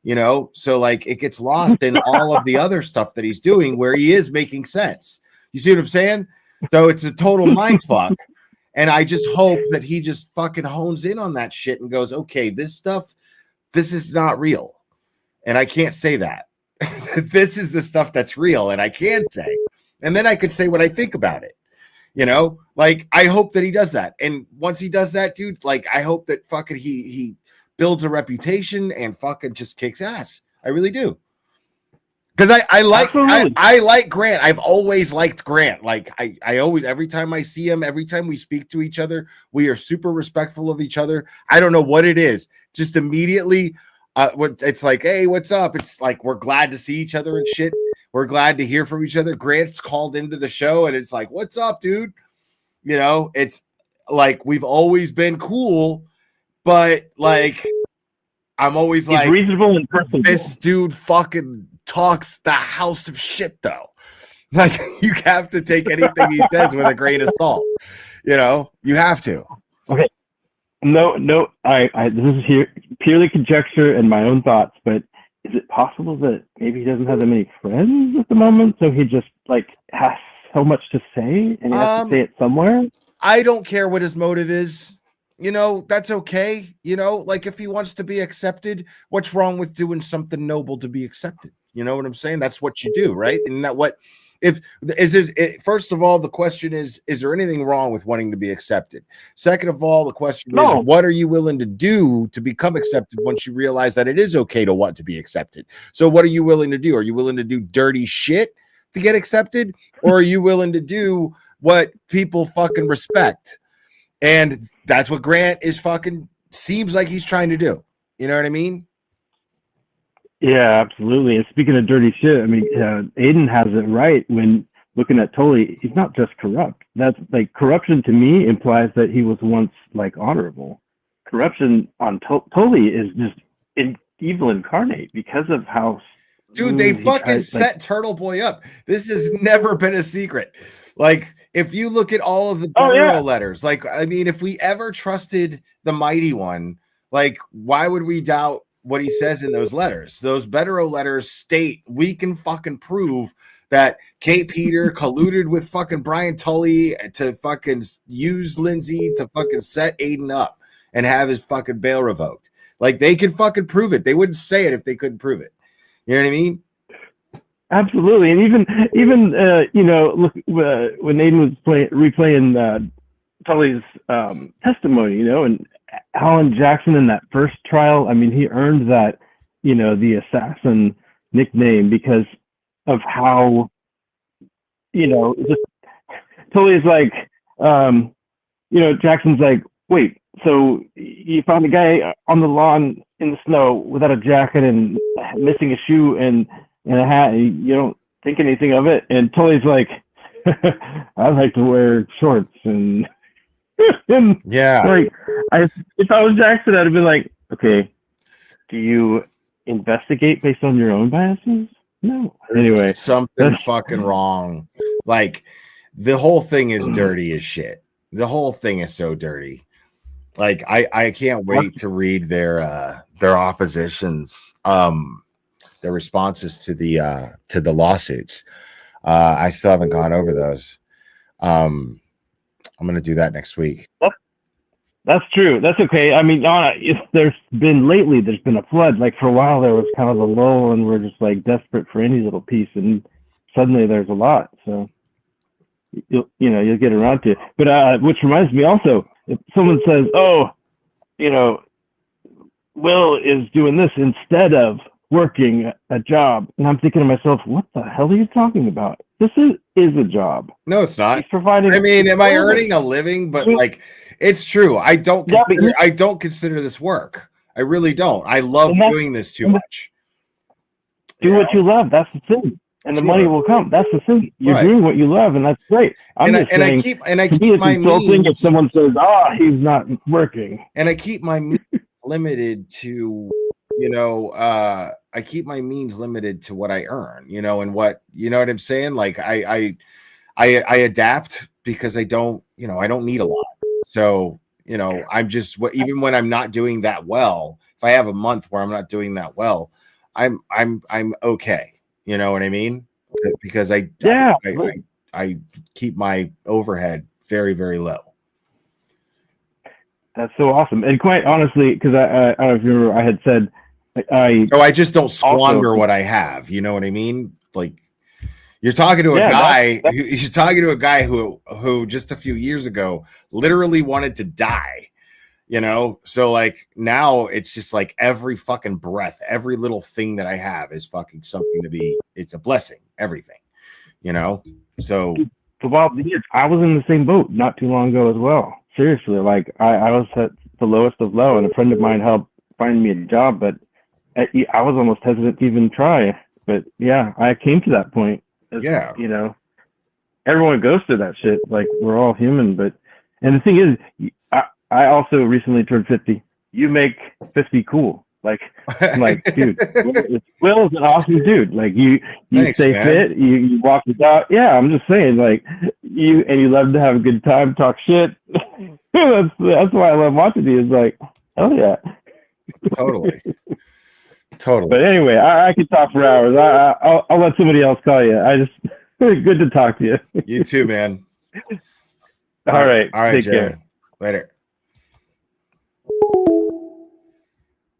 You know, so like it gets lost in all of the other stuff that he's doing where he is making sense. You see what I'm saying? So it's a total mind fuck. And I just hope that he just fucking hones in on that shit and goes, okay, this is not real. And I can't say that. This is the stuff that's real. And I can say, and then I could say what I think about it. You know, like I hope that he does that. And once he does that, dude, like I hope that fucking he builds a reputation and fucking just kicks ass. I really do. Because I like Grant. I've always liked Grant. Like I always, every time I see him, every time we speak to each other, we are super respectful of each other. I don't know what it is. Just immediately, it's like, hey, what's up? It's like we're glad to see each other and shit. We're glad to hear from each other. Grant's called into the show and it's like, what's up, dude? You know, it's like we've always been cool. But like, I'm always he's like reasonable and personable. This dude fucking talks the house of shit, though. Like you have to take anything he says with a grain of salt. You know, you have to. Okay. No. This is here purely conjecture and my own thoughts. But is it possible that maybe he doesn't have that many friends at the moment, so he just like has so much to say and he has to say it somewhere? I don't care what his motive is. You know, that's okay. You know, like if he wants to be accepted, what's wrong with doing something noble to be accepted? You know what I'm saying? That's what you do, right? And that what first of all, the question is there anything wrong with wanting to be accepted? Second of all, the question is, what are you willing to do to become accepted once you realize that it is okay to want to be accepted? So what are you willing to do? Are you willing to do dirty shit to get accepted? Or are you willing to do what people fucking respect? And that's what Grant is fucking seems like he's trying to do. You know what I mean? Yeah, absolutely. And speaking of dirty shit, I mean, Aiden has it right when looking at Tully. He's not just corrupt. That's like corruption to me implies that he was once like honorable. Corruption on Tully is just evil incarnate because of how. Dude, they fucking set Turtle Boy up. This has never been a secret. Like, if you look at all of the Barrow letters, like, I mean, if we ever trusted the Mighty One, like, why would we doubt what he says in those letters? Those Barrow letters state we can fucking prove that Kate Peter colluded with fucking Brian Tully to fucking use Lindsay to fucking set Aiden up and have his fucking bail revoked. Like, they could fucking prove it. They wouldn't say it if they couldn't prove it. You know what I mean? Absolutely, and even you know, look when Aiden was replaying Tully's testimony, you know, and Alan Jackson in that first trial. I mean, he earned that, you know, the assassin nickname because of how, you know, just Tully's like, you know, Jackson's like, wait, so you found a guy on the lawn in the snow without a jacket and missing a shoe and a hat, you don't think anything of it? And Tully's like, I like to wear shorts and yeah. Like, if I was Jackson, I'd have been like, okay, do you investigate based on your own biases? No. Anyway, something fucking wrong. Like, the whole thing is dirty as shit. The whole thing is so dirty. Like, I can't wait to read their oppositions, their responses to the lawsuits. I still haven't gone over those. I'm gonna do that next week. That's true. That's okay. I mean, there's been a flood. Like for a while, there was kind of a lull, and we're just like desperate for any little piece, and suddenly there's a lot. So you'll get around to it. But which reminds me also, if someone says, "Oh, Will is doing this instead of working a job," and I'm thinking to myself, "What the hell are you talking about? This is a job. No, it's not. He's providing." I mean, am I earning a living? But like, it's true. I don't consider this work. I really don't. I love doing this too much. Do what you love. That's the thing, and the money will come. That's the thing. You're Right. doing what you love, and that's great. I keep my means. If someone says, he's not working, and I keep my means limited to, I keep my means limited to what I earn, and what, what I'm saying? Like I adapt because I don't need a lot. So, I'm just even when I'm not doing that well, if I have a month where I'm not doing that well, I'm okay. You know what I mean? Because I keep my overhead very, very low. That's so awesome. And quite honestly, because I don't know if you remember, I had said I just don't squander what I have. You know what I mean? Like you're talking to a guy who just a few years ago literally wanted to die. So like now it's just like every fucking breath, every little thing that I have is fucking something it's a blessing, everything, so. Well, I was in the same boat not too long ago as well. Seriously, like I was at the lowest of low, and a friend of mine helped find me a job, but I was almost hesitant to even try. But yeah, I came to that point. Everyone goes through that shit. Like we're all human, and the thing is, I also recently turned 50. You make 50 cool. Like, I'm like, dude, Will's an awesome dude. Like you Thanks, stay man. fit, you walk it out. Yeah, I'm just saying, like you love to have a good time, talk shit. that's why I love watching you. It's like, hell yeah. Totally. But anyway, I could talk for hours. I'll let somebody else call you. Good to talk to you. You too, man. All right. Take Jeremy. care. Later.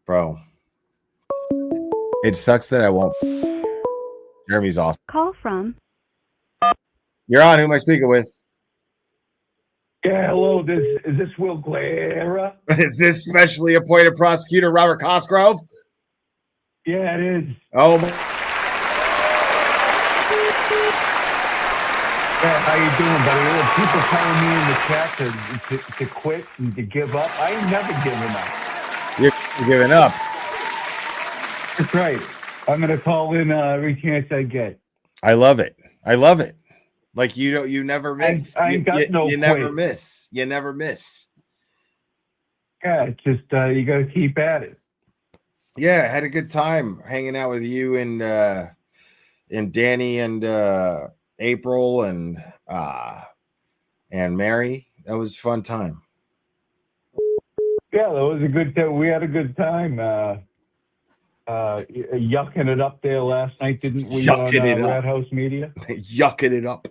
Bro, it sucks that I won't. Jeremy's awesome. Call from. You're on. Who am I speaking with? Yeah, hello. Is this Will Guerra? Is this specially appointed prosecutor Robert Cosgrove? Yeah, it is. Oh my. Yeah, how you doing, buddy? People telling me in the chat to quit and to give up. I ain't never given up. You're giving up. That's right. I'm gonna call in every chance I get. I love it. Like you never miss. I ain't got no you quit. You never miss. Yeah, it's just you gotta keep at it. Yeah, I had a good time hanging out with you and Danny and April and Mary. That was a fun time. Yeah, that was a good time. We had a good time. Yucking it up there last night, didn't we? Yucking it up. Red House Media. Yucking it up.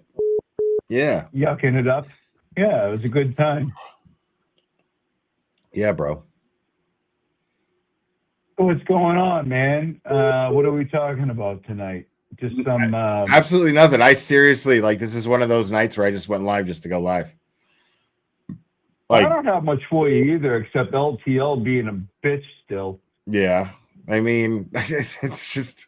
Yeah. Yucking it up. Yeah, it was a good time. Yeah, bro. What's going on, man? What are we talking about tonight? Just some absolutely nothing. I seriously this is one of those nights where I just went live just to go live. I don't have much for you either, except LTL being a bitch still. Yeah. I mean, it's just,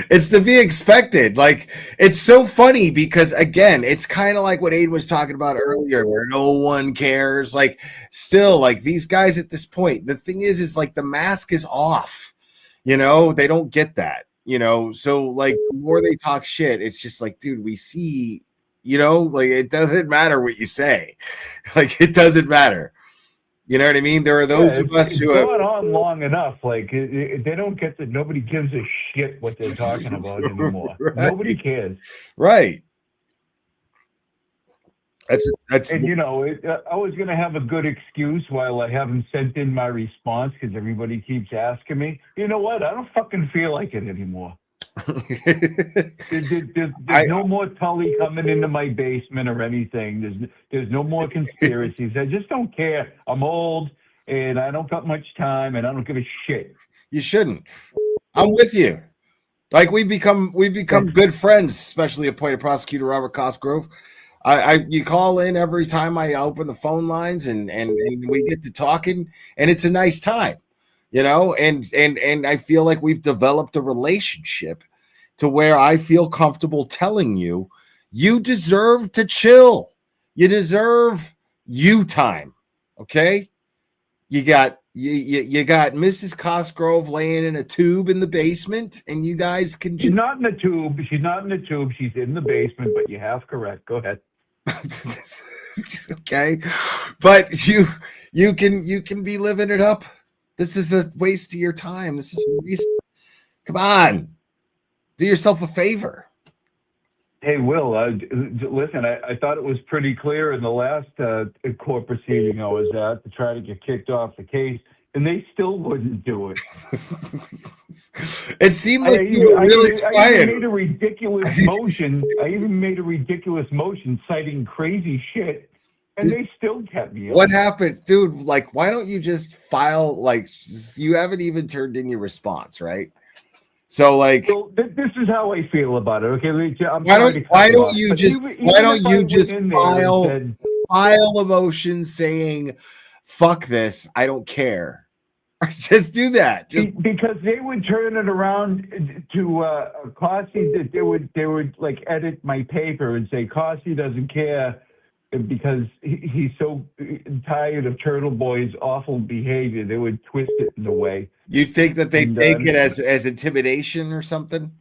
it's to be expected. Like, it's so funny because, again, it's kind of like what Aiden was talking about earlier, where no one cares. Like, still, like, these guys at this point, the thing is like, the mask is off. They don't get that, So, like, the more they talk shit, it's just like, dude, we see, like, it doesn't matter what you say. Like, it doesn't matter. You know what I mean? There are those of us who have gone on long enough. Like they don't get that. Nobody gives a shit what they're talking about anymore. Right. Nobody cares. Right. That's. And I was going to have a good excuse while I haven't sent in my response because everybody keeps asking me. You know what? I don't fucking feel like it anymore. There's no more Tully coming into my basement or anything. There's no more conspiracies. I just don't care. I'm old and I don't got much time and I don't give a shit. You shouldn't. I'm with you. Like we've become good friends, especially appointed prosecutor Robert Cosgrove. You call in every time I open the phone lines and we get to talking, and it's a nice time, you know, and I feel like we've developed a relationship to where I feel comfortable telling you, you deserve to chill. You deserve you time. Okay. You got Mrs. Cosgrove laying in a tube in the basement, and you guys can just... She's not in the tube. She's not in the tube. She's in the basement, but you have correct. Go ahead. Okay. But you can be living it up. This is a waste of your time. This is a waste. Come on. Do yourself a favor. Hey, Will, listen, I thought it was pretty clear in the last court proceeding I was at to try to get kicked off the case, and they still wouldn't do it. It seemed like you were really I quiet. even made a ridiculous motion. I even made a ridiculous motion citing crazy shit, and they still kept me. What happened, dude? Like, why don't you just file? Like, you haven't even turned in your response, right? So, like, so this is how I feel about it. Okay, why don't you just file a motion saying, "Fuck this, I don't care." Just do that. Because they would turn it around to Cossey. That they would like edit my paper and say Cossey doesn't care because he's so tired of Turtle Boy's awful behavior. They would twist it in a way. You think that they take it as intimidation or something?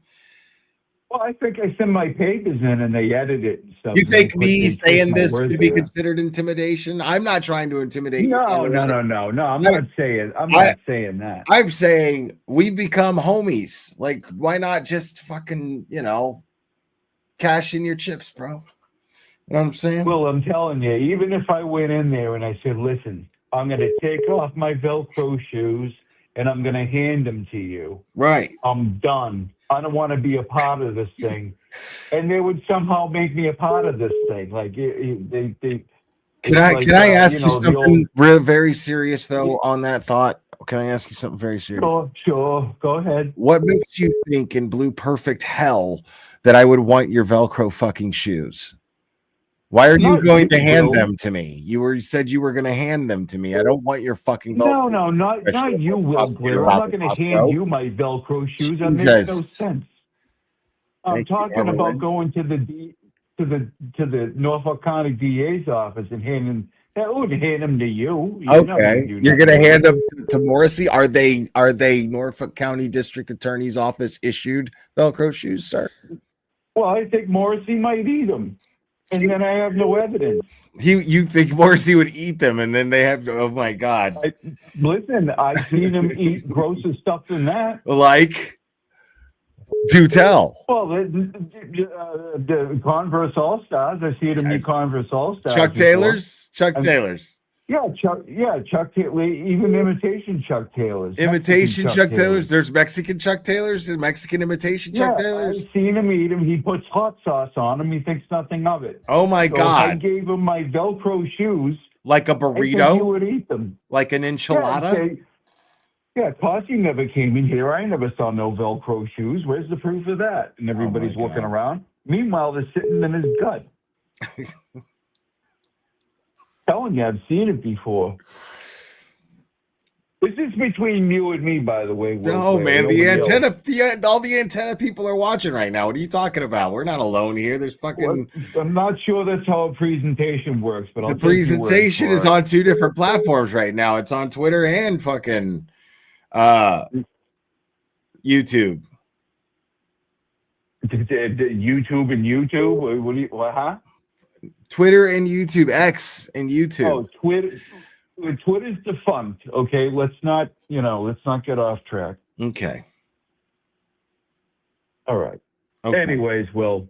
Well, I think I send my papers in and they edit it and stuff. You think me saying this would be considered intimidation? I'm not trying to intimidate. No. I'm not saying that. I'm saying we become homies. Like, why not just fucking, cash in your chips, bro? You know what I'm saying? Well, I'm telling you, even if I went in there and I said, listen, I'm going to take off my Velcro shoes and I'm going to hand them to you. Right. I'm done. I don't want to be a part of this thing. And they would somehow make me a part of this thing. Like, Can I ask you something very serious, though, on that thought? Can I ask you something very serious? Sure. Go ahead. What makes you think in blue perfect hell that I would want your Velcro fucking shoes? Why are you going to hand them to me? You said you were going to hand them to me. I don't want your fucking Velcro. No, not you, Will Blair. I'm not going to hand you my Velcro shoes. That makes no sense. I'm talking about going to the Norfolk County DA's office and handing. I wouldn't hand them to you. Okay, you're going to hand them to Morrissey. Are they Norfolk County District Attorney's Office issued Velcro shoes, sir? Well, I think Morrissey might eat them. And then I have no evidence. You think Morrissey would eat them, and then they have? Oh my God! Listen, I've seen him eat grosser stuff than that. Like, do tell. Well, the Converse All Stars. I've seen him eat Converse All Stars. Chuck Taylors. Chuck Taylor. Even imitation Chuck Taylors. Imitation Chuck Taylors. There's Mexican Chuck Taylors and Mexican imitation Chuck Taylors. I've seen him eat them. He puts hot sauce on them. He thinks nothing of it. Oh my God! If I gave him my Velcro shoes, like a burrito. He would eat them. Like an enchilada. Yeah, Cossey never came in here. I never saw no Velcro shoes. Where's the proof of that? And everybody's looking around. Meanwhile, they're sitting in his gut. Telling you, I've seen it before. This is between you and me, by the way. No, man, all the antenna people are watching right now. What are you talking about? We're not alone here. There's fucking. Well, I'm not sure that's how a presentation works, but the presentation is on two different platforms right now. It's on Twitter and fucking YouTube. YouTube and YouTube. What? Huh? Twitter and YouTube, X and YouTube. Oh, Twitter's defunct. Okay, let's not get off track. Okay. All right. Okay. Anyways, Will,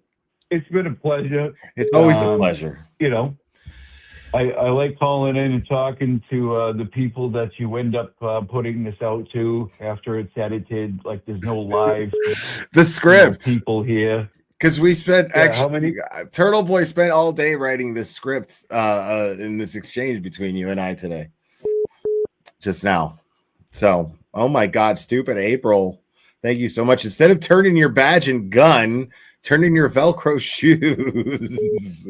it's been a pleasure. It's always a pleasure. I like calling in and talking to the people that you end up putting this out to after it's edited. Like there's no live The script. people here. Because we spent Yeah, how many? Turtle Boy spent all day writing this script in this exchange between you and I today, just now. So, oh my God, stupid April. Thank you so much. Instead of turning your badge and gun, turn in your Velcro shoes.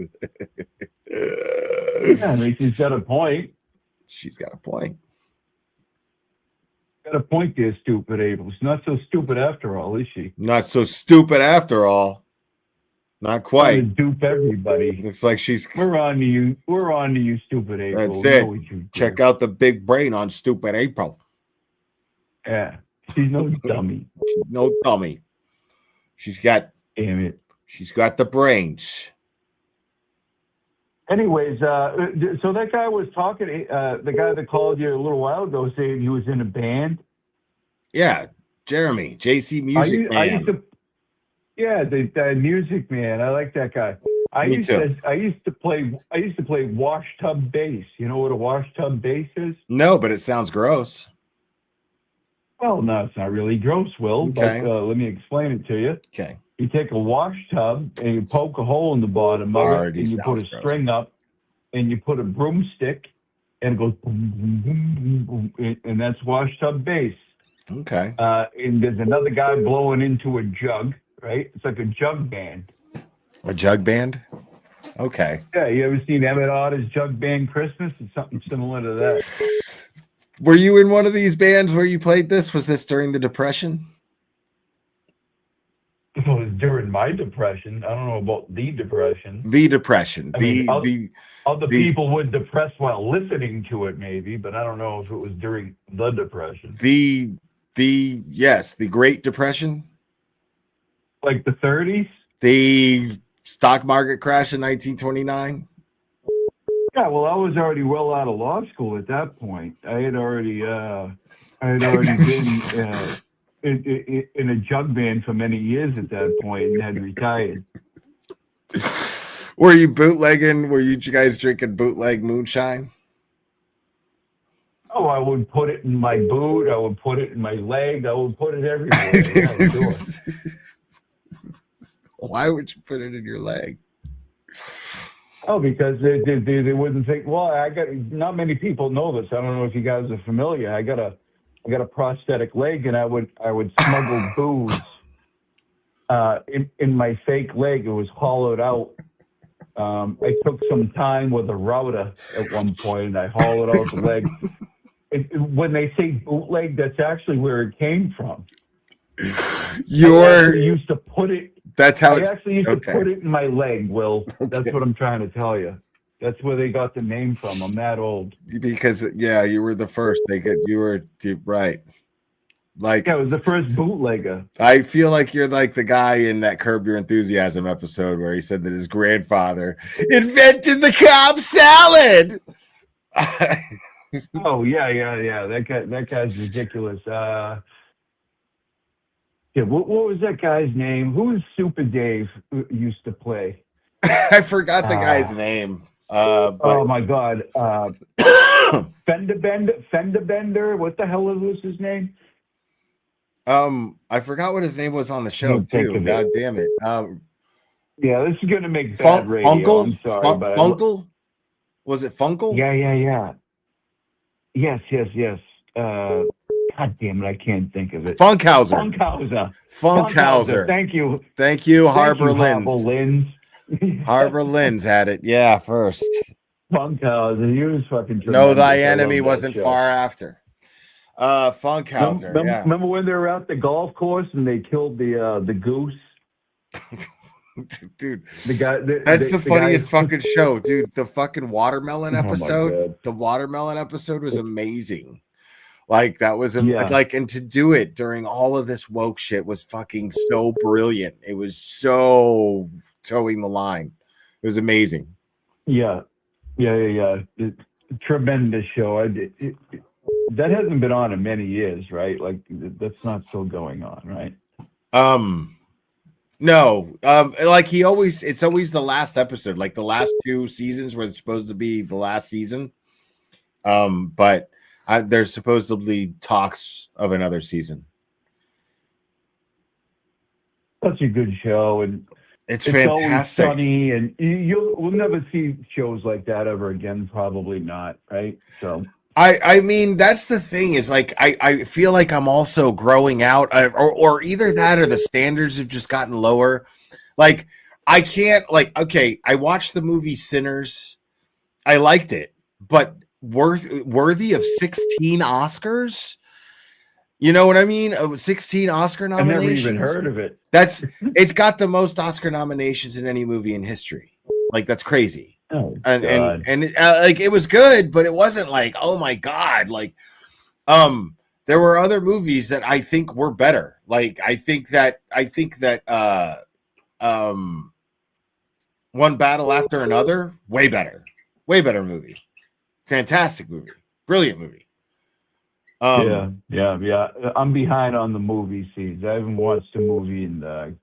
Yeah, I mean, she's got a point. She's got a point. Got a point there, stupid April. She's not so stupid after all, is she? Not so stupid after all. Not Trying to quite. dupe everybody. Looks like she's. We're on to you. We're on to you, stupid April. That's We it. know what you do. Check out the big brain on stupid April. Yeah, she's no dummy. No dummy. She's got Damn it. the brains. Anyways, so that guy was talking. The guy that called you a little while ago saying he was in a band. Yeah, Jeremy, JC Music I Man. used to. Yeah, the Music Man. I like that guy. I Me used too. to play wash tub bass. You know what a wash tub bass is? No, but it sounds gross. Well, no, it's not really gross, Will. Okay. But let me explain it to you. Okay. You take a wash tub and you poke a hole in the bottom of it, Already and you put a sounds gross. string up, and you put a broomstick, and it goes boom, boom, boom, boom, boom, and that's wash tub bass. Okay. And there's another guy blowing into a jug, right? It's like a jug band. A jug band? Okay. Yeah, you ever seen Emmett Otter's Jug Band Christmas? It's something similar to that. Were you in one of these bands where you played this? Was this during the Depression? It was during my depression. I don't know about the depression. The Depression. I mean, Other these- people would depress while listening to it, maybe, but I don't know if it was during the depression. the Great Depression. Like the 30s? The stock market crash in 1929. Yeah, well, I was already well out of law school at that point. I had already been in a jug band for many years at that point and had retired. Were you bootlegging? Were you guys drinking bootleg moonshine? Oh, I would put it in my boot. I would put it in my leg. I would put it everywhere. Yeah, sure. Why would you put it in your leg? Oh, because they wouldn't think. Well, I got not many people know this. I don't know if you guys are familiar. I got a prosthetic leg, and I would smuggle booze in my fake leg. It was hollowed out. I took some time with a router at one point, and I hollowed out the leg. When they say bootleg, that's actually where it came from. I used to put it. That's how I it's actually used to okay. put it in my leg, Will. That's Okay. what I'm trying to tell you. That's where they got the name from. I'm that old. Because you were the first. You were right. Like Yeah, I was the first bootlegger. I feel like you're like the guy in that Curb Your Enthusiasm episode where he said that his grandfather invented the Cobb salad. Oh yeah. That guy's ridiculous. Yeah, what was that guy's name? Who was Super Dave who used to play? I forgot the guy's name. Oh But my God, Fender Bender. What the hell was his name? I forgot what his name was on the show Don't think too. of it. God damn it. Yeah, this is gonna make bad radio. Funkle? I'm sorry, but Funkle? Was it Funkle? Yeah. Yes. God damn it, I can't think of it. Funkhauser. Funkhauser. Thank you. Thank you, Harbor Harbor Linz. Linz. Harbor Linz had it. Yeah, first. Funkhauser. He was fucking tremendous. No, thy I enemy love that wasn't show. far after. Funkhauser. Yeah. Remember when they were at the golf course and they killed the goose? Dude, The guy. that's the funniest guy, fucking show, dude. The fucking watermelon Oh my episode. God. The watermelon episode was amazing. Like that was Yeah. like, and to do it during all of this woke shit was fucking so brilliant. It was so towing the line. It was amazing. Yeah. Tremendous show. That hasn't been on in many years, right? Like that's not still going on, right? No, like he always, it's always the last episode, like the last 2 seasons were supposed to be the last season. But there's supposedly talks of another season. Such a good show, and It's always fantastic. sunny, and we'll never see shows like that ever again. Probably not, right? So I mean, that's the thing is like I feel like I'm also growing out, or either that or the standards have just gotten lower. Like I can't, like, okay, I watched the movie Sinners, I liked it, but worthy of 16 Oscars. You know what I mean? 16 Oscar I nominations. never even heard of it. It's got the most Oscar nominations in any movie in history. Like that's crazy. Oh, And God. like it was good, but it wasn't like, oh my God, like there were other movies that I think were better. Like I think that One Battle After Another, way better movie, fantastic movie, brilliant movie. Yeah. I'm behind on the movie scenes. I haven't watched a movie in I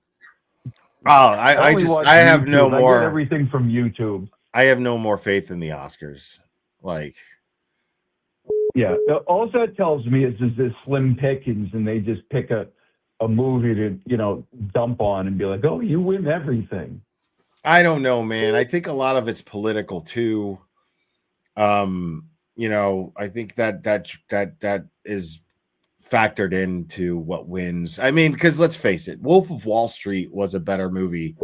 only watch have YouTube. no I more. get everything from YouTube. I have no more faith in the Oscars. Like, Yeah. All that tells me is this slim pickings, and they just pick a movie to dump on and be like, oh, you win everything. I don't know, man. I think a lot of it's political too. I think that is factored into what wins. I mean, because let's face it, Wolf of Wall Street was a better movie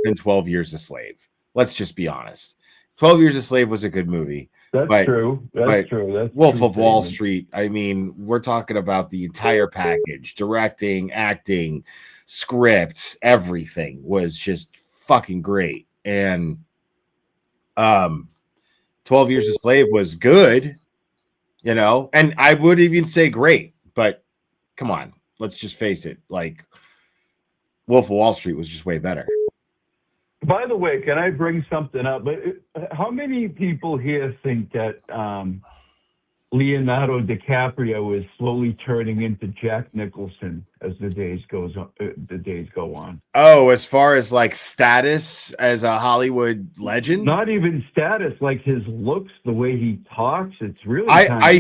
than 12 Years a Slave. Let's just be honest. 12 Years a Slave was a good movie. That's true. That's true. That's Wolf true of Wall statement. Street, I mean, we're talking about the entire package, directing, acting, script, everything was just fucking great. And 12 Years a Slave was good, and I would even say great, but come on, let's just face it, like Wolf of Wall Street was just way better. By the way, can I bring something up? How many people here think that Leonardo DiCaprio is slowly turning into Jack Nicholson as the days go on? Oh, as far as like status as a Hollywood legend, Not even status, like his looks, the way he talks. It's really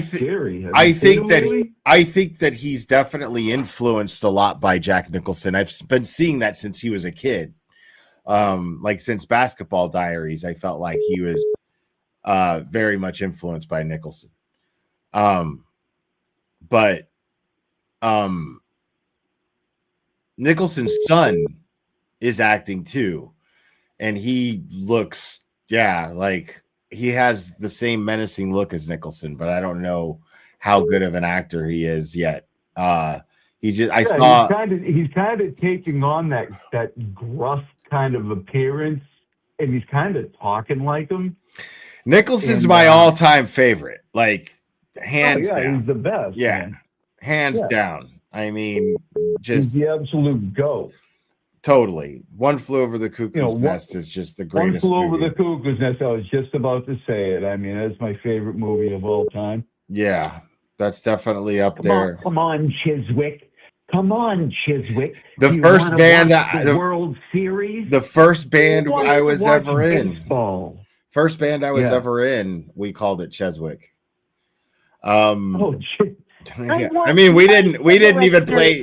scary. Have I you think seen him that lately? I think that he's definitely influenced a lot by Jack Nicholson. I've been seeing that since he was a kid. Like since Basketball Diaries, I felt like he was very much influenced by Nicholson. But Nicholson's son is acting too, and he looks, like he has the same menacing look as Nicholson, but I don't know how good of an actor he is yet. He's kind of taking on that gruff kind of appearance, and he's kind of talking like him. Nicholson's And, my all-time favorite, like hands down. He's the best. Yeah, man. hands Yeah. down. I mean, He's just the absolute GOAT. totally. One Flew Over the Cuckoo's One- Nest is just the One greatest Flew Over movie. the Cuckoo's Nest. I was just about to say it. I mean, that's my favorite movie of all time. Yeah, that's definitely up there. Come on, Chiswick. Come on, Chiswick. The You first wanna band watch the the- World Series. The first band You wanna I was watch ever in. baseball. First band I was Yeah. ever in, we called it Cheswick. Oh, shit. Yeah. I mean, we didn't even play.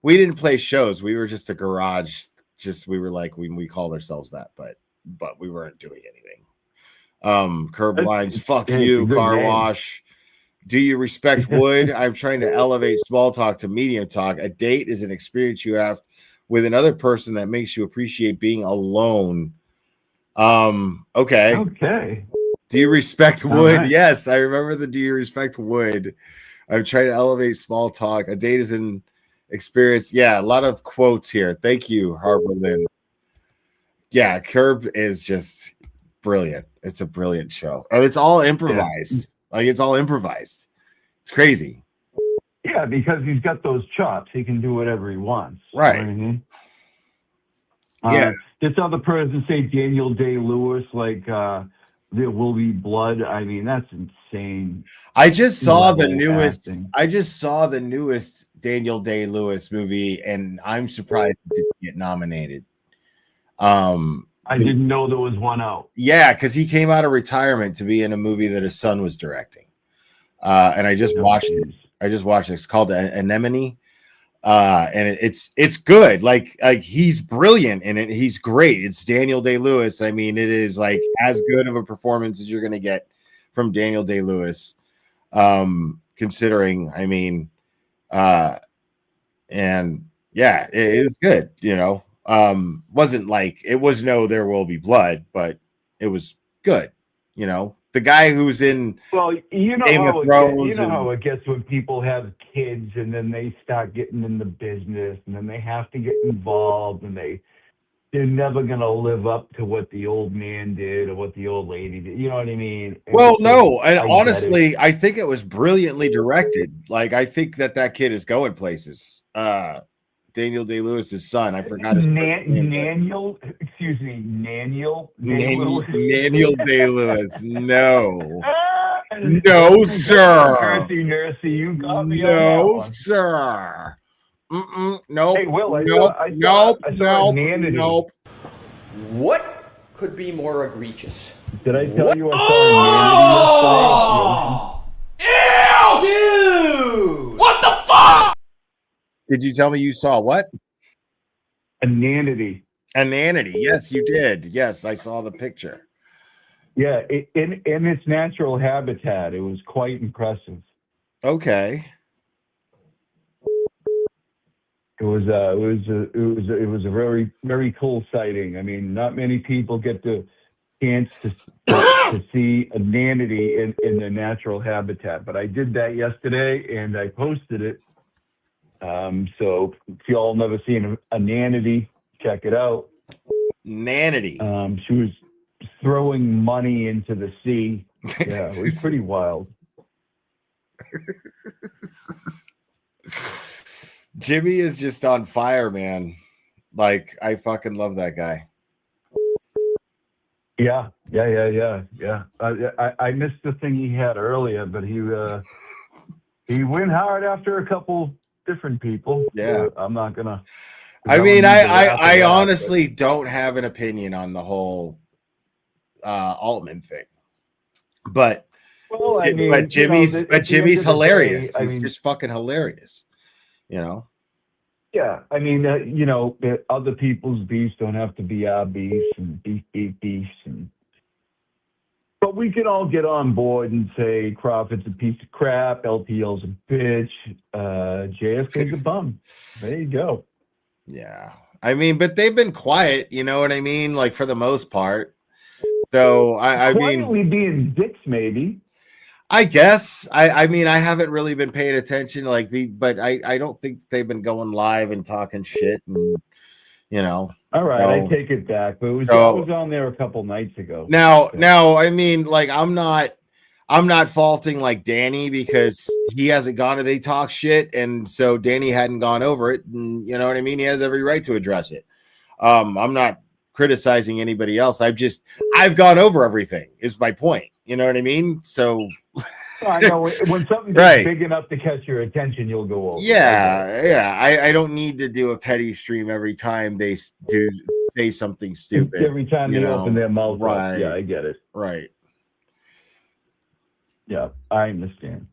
We didn't play shows. We were just a garage. We were like we called ourselves that, but we weren't doing anything. Curb Lines, fuck It's you, a good Car name. Wash. Do you respect wood? I'm trying to elevate small talk to medium talk. A date is an experience you have with another person that makes you appreciate being alone. Okay. Okay. Do you respect wood? right. Yes, I remember the do you respect wood. I'm trying to elevate small talk. A date is an experience. Yeah, a lot of quotes here. Thank you, Harbor Lynn. Yeah, Curb is just brilliant. It's a brilliant show. And it's all improvised. Like it's all improvised. It's crazy. Yeah, because he's got those chops. He can do whatever he wants. Right. Mhm. Yeah. This other person say Daniel Day-Lewis, like There Will Be Blood. I mean, that's insane. I just saw the Level newest. acting. I just saw the newest Daniel Day-Lewis movie, and I'm surprised it didn't get nominated. I didn't know there was one out. Yeah, because he came out of retirement to be in a movie that his son was directing. And I just watched it. It's called Anemone. And it's good. Like he's brilliant in it. He's great. It's Daniel Day-Lewis. I mean, it is like as good of a performance as you're going to get from Daniel Day-Lewis. Considering, I mean, and yeah, it is good, you know. Wasn't like it was no There Will Be Blood, but it was good, you know. The guy who's in you know Game how of Thrones how it gets when people have kids and then they start getting in the business and then they have to get involved and they're never gonna live up to what the old man did or what the old lady did. You know what I mean? Well, no, and honestly, I think it was brilliantly directed. Like, I think that kid is going places. Daniel Day-Lewis's son, I forgot his name. Naniel, excuse me, Naniel Day-Lewis. No, no, sir. Nursey, you got me. No, sir. Nope. Hey, Will, Nope. What could be more egregious? Did I tell you I saw Nanity yesterday? Ew, dude! What the fuck? Did you tell me you saw what? A nanity. A nanity. Yes, you did. Yes, I saw the picture. Yeah, in its natural habitat, it was quite impressive. Okay. It was a very, very cool sighting. I mean, not many people get the chance to see a nanity in their natural habitat, but I did that yesterday and I posted it. So if y'all never seen a nanity, check it out. Nanity. She was throwing money into the sea. Yeah, it was pretty wild. Jimmy is just on fire, man. Like, I fucking love that guy. Yeah. I missed the thing he had earlier, but he went hard after a couple different people. Yeah. So I'm not gonna. I mean, I honestly don't have an opinion on the whole Altman thing, but Jimmy's hilarious. He's just fucking hilarious. You know. Yeah, I mean, other people's beefs don't have to be our beefs and beefs, but we can all get on board and say Crawford's a piece of crap, LPL's a bitch, JFK's a bum. There you go. Yeah, I mean, but they've been quiet. You know what I mean? Like for the most part. So I mean, quietly being dicks, maybe. I guess. I mean, I haven't really been paying attention, but I don't think they've been going live and talking shit, and you know. All right, I take it back. But I was on there a couple nights ago. Now, I mean, like, I'm not faulting like Danny because he hasn't gone to they talk shit, and so Danny hadn't gone over it, and you know what I mean. He has every right to address it. I'm not criticizing anybody else. I've gone over everything. Is my point. You know what I mean? So I know when something gets big enough to catch your attention, you'll go over. Yeah. I don't need to do a petty stream every time they do say something stupid. Every time they open their mouth. Right. Up. Yeah, I get it. Right. Yeah, I understand.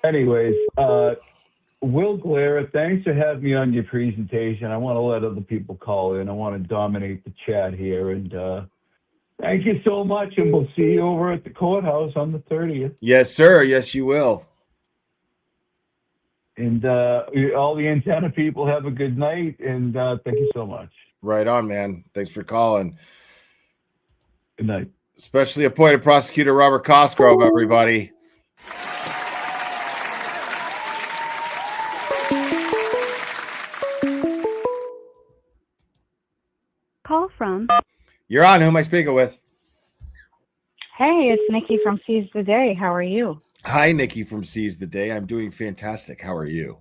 Anyways, Will Glera, thanks for having me on your presentation. I want to let other people call in. I want to dominate the chat here, and thank you so much, and we'll see you over at the courthouse on the 30th. Yes, sir. Yes, you will. And all the antenna people, have a good night, and thank you so much. Right on, man. Thanks for calling. Good night. Especially appointed prosecutor Robert Cosgrove, everybody. Call from. You're on. Who am I speaking with? Hey, it's Nikki from Seize the Day. How are you? Hi, Nikki from Seize the Day. I'm doing fantastic. How are you?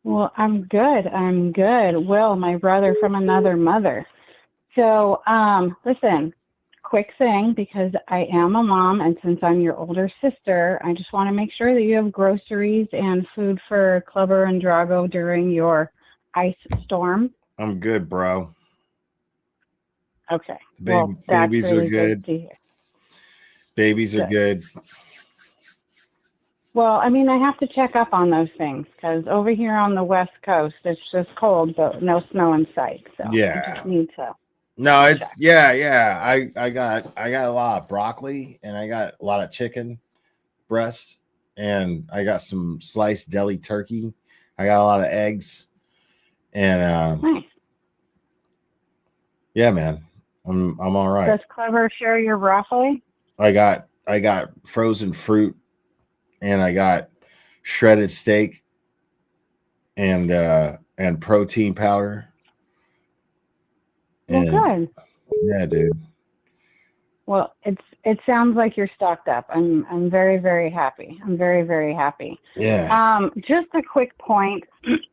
Well, I'm good. Will, my brother from another mother. So, listen, quick thing, because I am a mom, and since I'm your older sister, I just want to make sure that you have groceries and food for Clubber and Drago during your ice storm. I'm good, bro. Okay. Well, that's babies really are good. to hear. Babies are good. Well, I mean, I have to check up on those things because over here on the West Coast, it's just cold, but no snow in sight. So Yeah. I just need to. No, it's yeah. I got a lot of broccoli and I got a lot of chicken breast and I got some sliced deli turkey. I got a lot of eggs and Nice. yeah, man. I'm all right. Does Clever share your broccoli? I got frozen fruit and I got shredded steak and protein powder. Well, And, good. yeah, dude. Well, it sounds like you're stocked up. I'm very, very happy. I'm very, very happy. Yeah. Just a quick point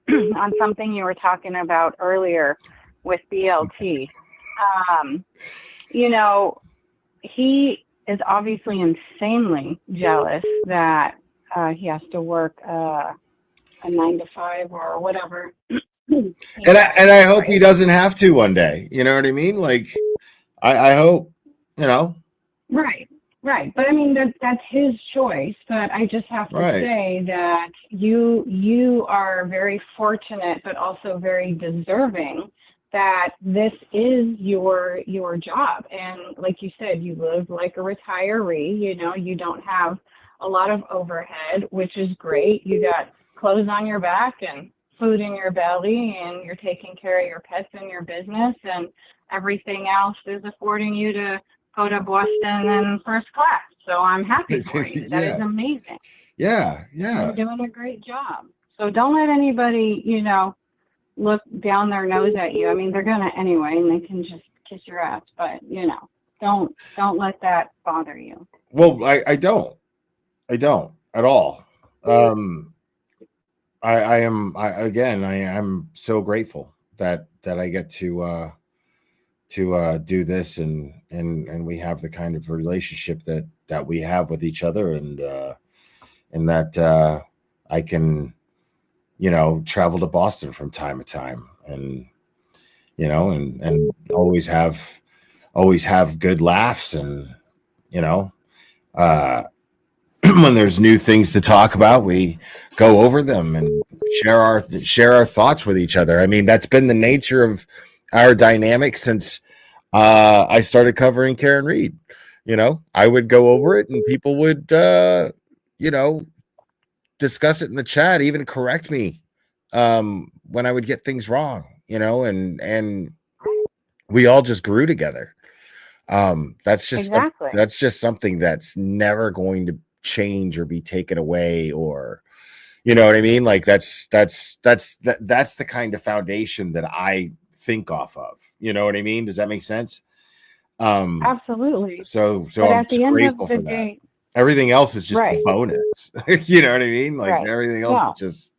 on something you were talking about earlier with BLT. You know, he is obviously insanely jealous that he has to work a 9 to 5 or whatever. And I hope he doesn't have to one day. You know what I mean? Like, I hope, you know. Right. But I mean, that's his choice. But I just have to say that you are very fortunate, but also very deserving that this is your job. And like you said, you live like a retiree. You know, you don't have a lot of overhead, which is great. You got clothes on your back and food in your belly, and you're taking care of your pets and your business, and everything else is affording you to go to Boston in first class. So I'm happy for you. That is amazing. Yeah. You're doing a great job. So don't let anybody, you know, look down their nose at you. I mean, they're gonna anyway, and they can just kiss your ass. But you know, don't let that bother you. Well, I don't at all. I am so grateful that I get to do this and we have the kind of relationship that we have with each other and that I can, you know, travel to Boston from time to time and, you know, and always have good laughs and, you know, when there's new things to talk about, we go over them and share our thoughts with each other. I mean, that's been the nature of our dynamic since I started covering Karen Reed. You know, I would go over it and people would, you know, discuss it in the chat, even correct me when I would get things wrong, you know, and we all just grew together. That's just something that's never going to change or be taken away, or you know what I mean? Like that's the kind of foundation that I think off of. You know what I mean? Does that make sense? Absolutely. So but I'm at the just end grateful of the for day, that. Everything else is just a bonus. You know what I mean? Like everything else is just.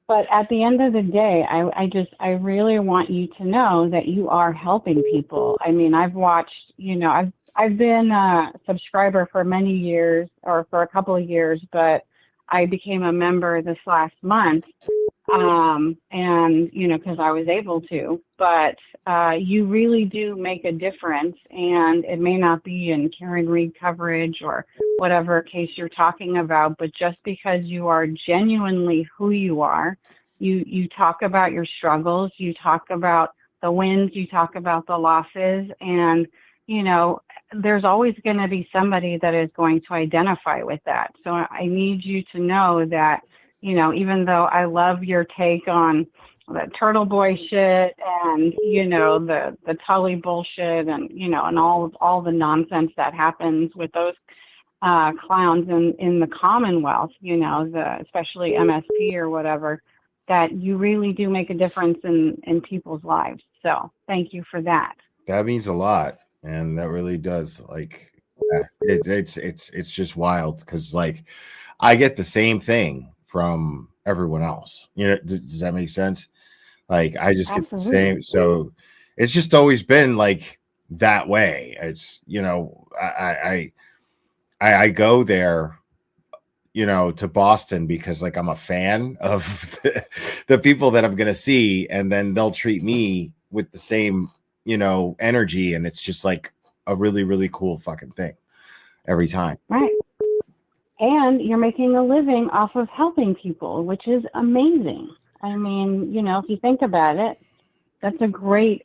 But at the end of the day, I really want you to know that you are helping people. I mean, I've watched, you know, I've been a subscriber for many years, or for a couple of years, but I became a member this last month. And, you know, because I was able to, but you really do make a difference. And it may not be in Karen Reed coverage or whatever case you're talking about, but just because you are genuinely who you are, you talk about your struggles, you talk about the wins, you talk about the losses, and, you know, there's always going to be somebody that is going to identify with that. So I need you to know that, you know, even though I love your take on the Turtle Boy shit and, you know, the Tully bullshit and, you know, and all the nonsense that happens with those clowns in the Commonwealth, you know, especially MSP or whatever, that you really do make a difference in people's lives. So thank you for that. That means a lot. And that really does. Like, it's just wild because, like, I get the same thing from everyone else. You know, does that make sense? Like, I just get the same. So it's just always been like, that way. It's, you know, I go there, you know, to Boston because like I'm a fan of the people that I'm gonna see, and then they'll treat me with the same, you know, energy, and it's just like a really, really cool fucking thing every time. Right. And you're making a living off of helping people, which is amazing. I mean, you know, if you think about it, that's a great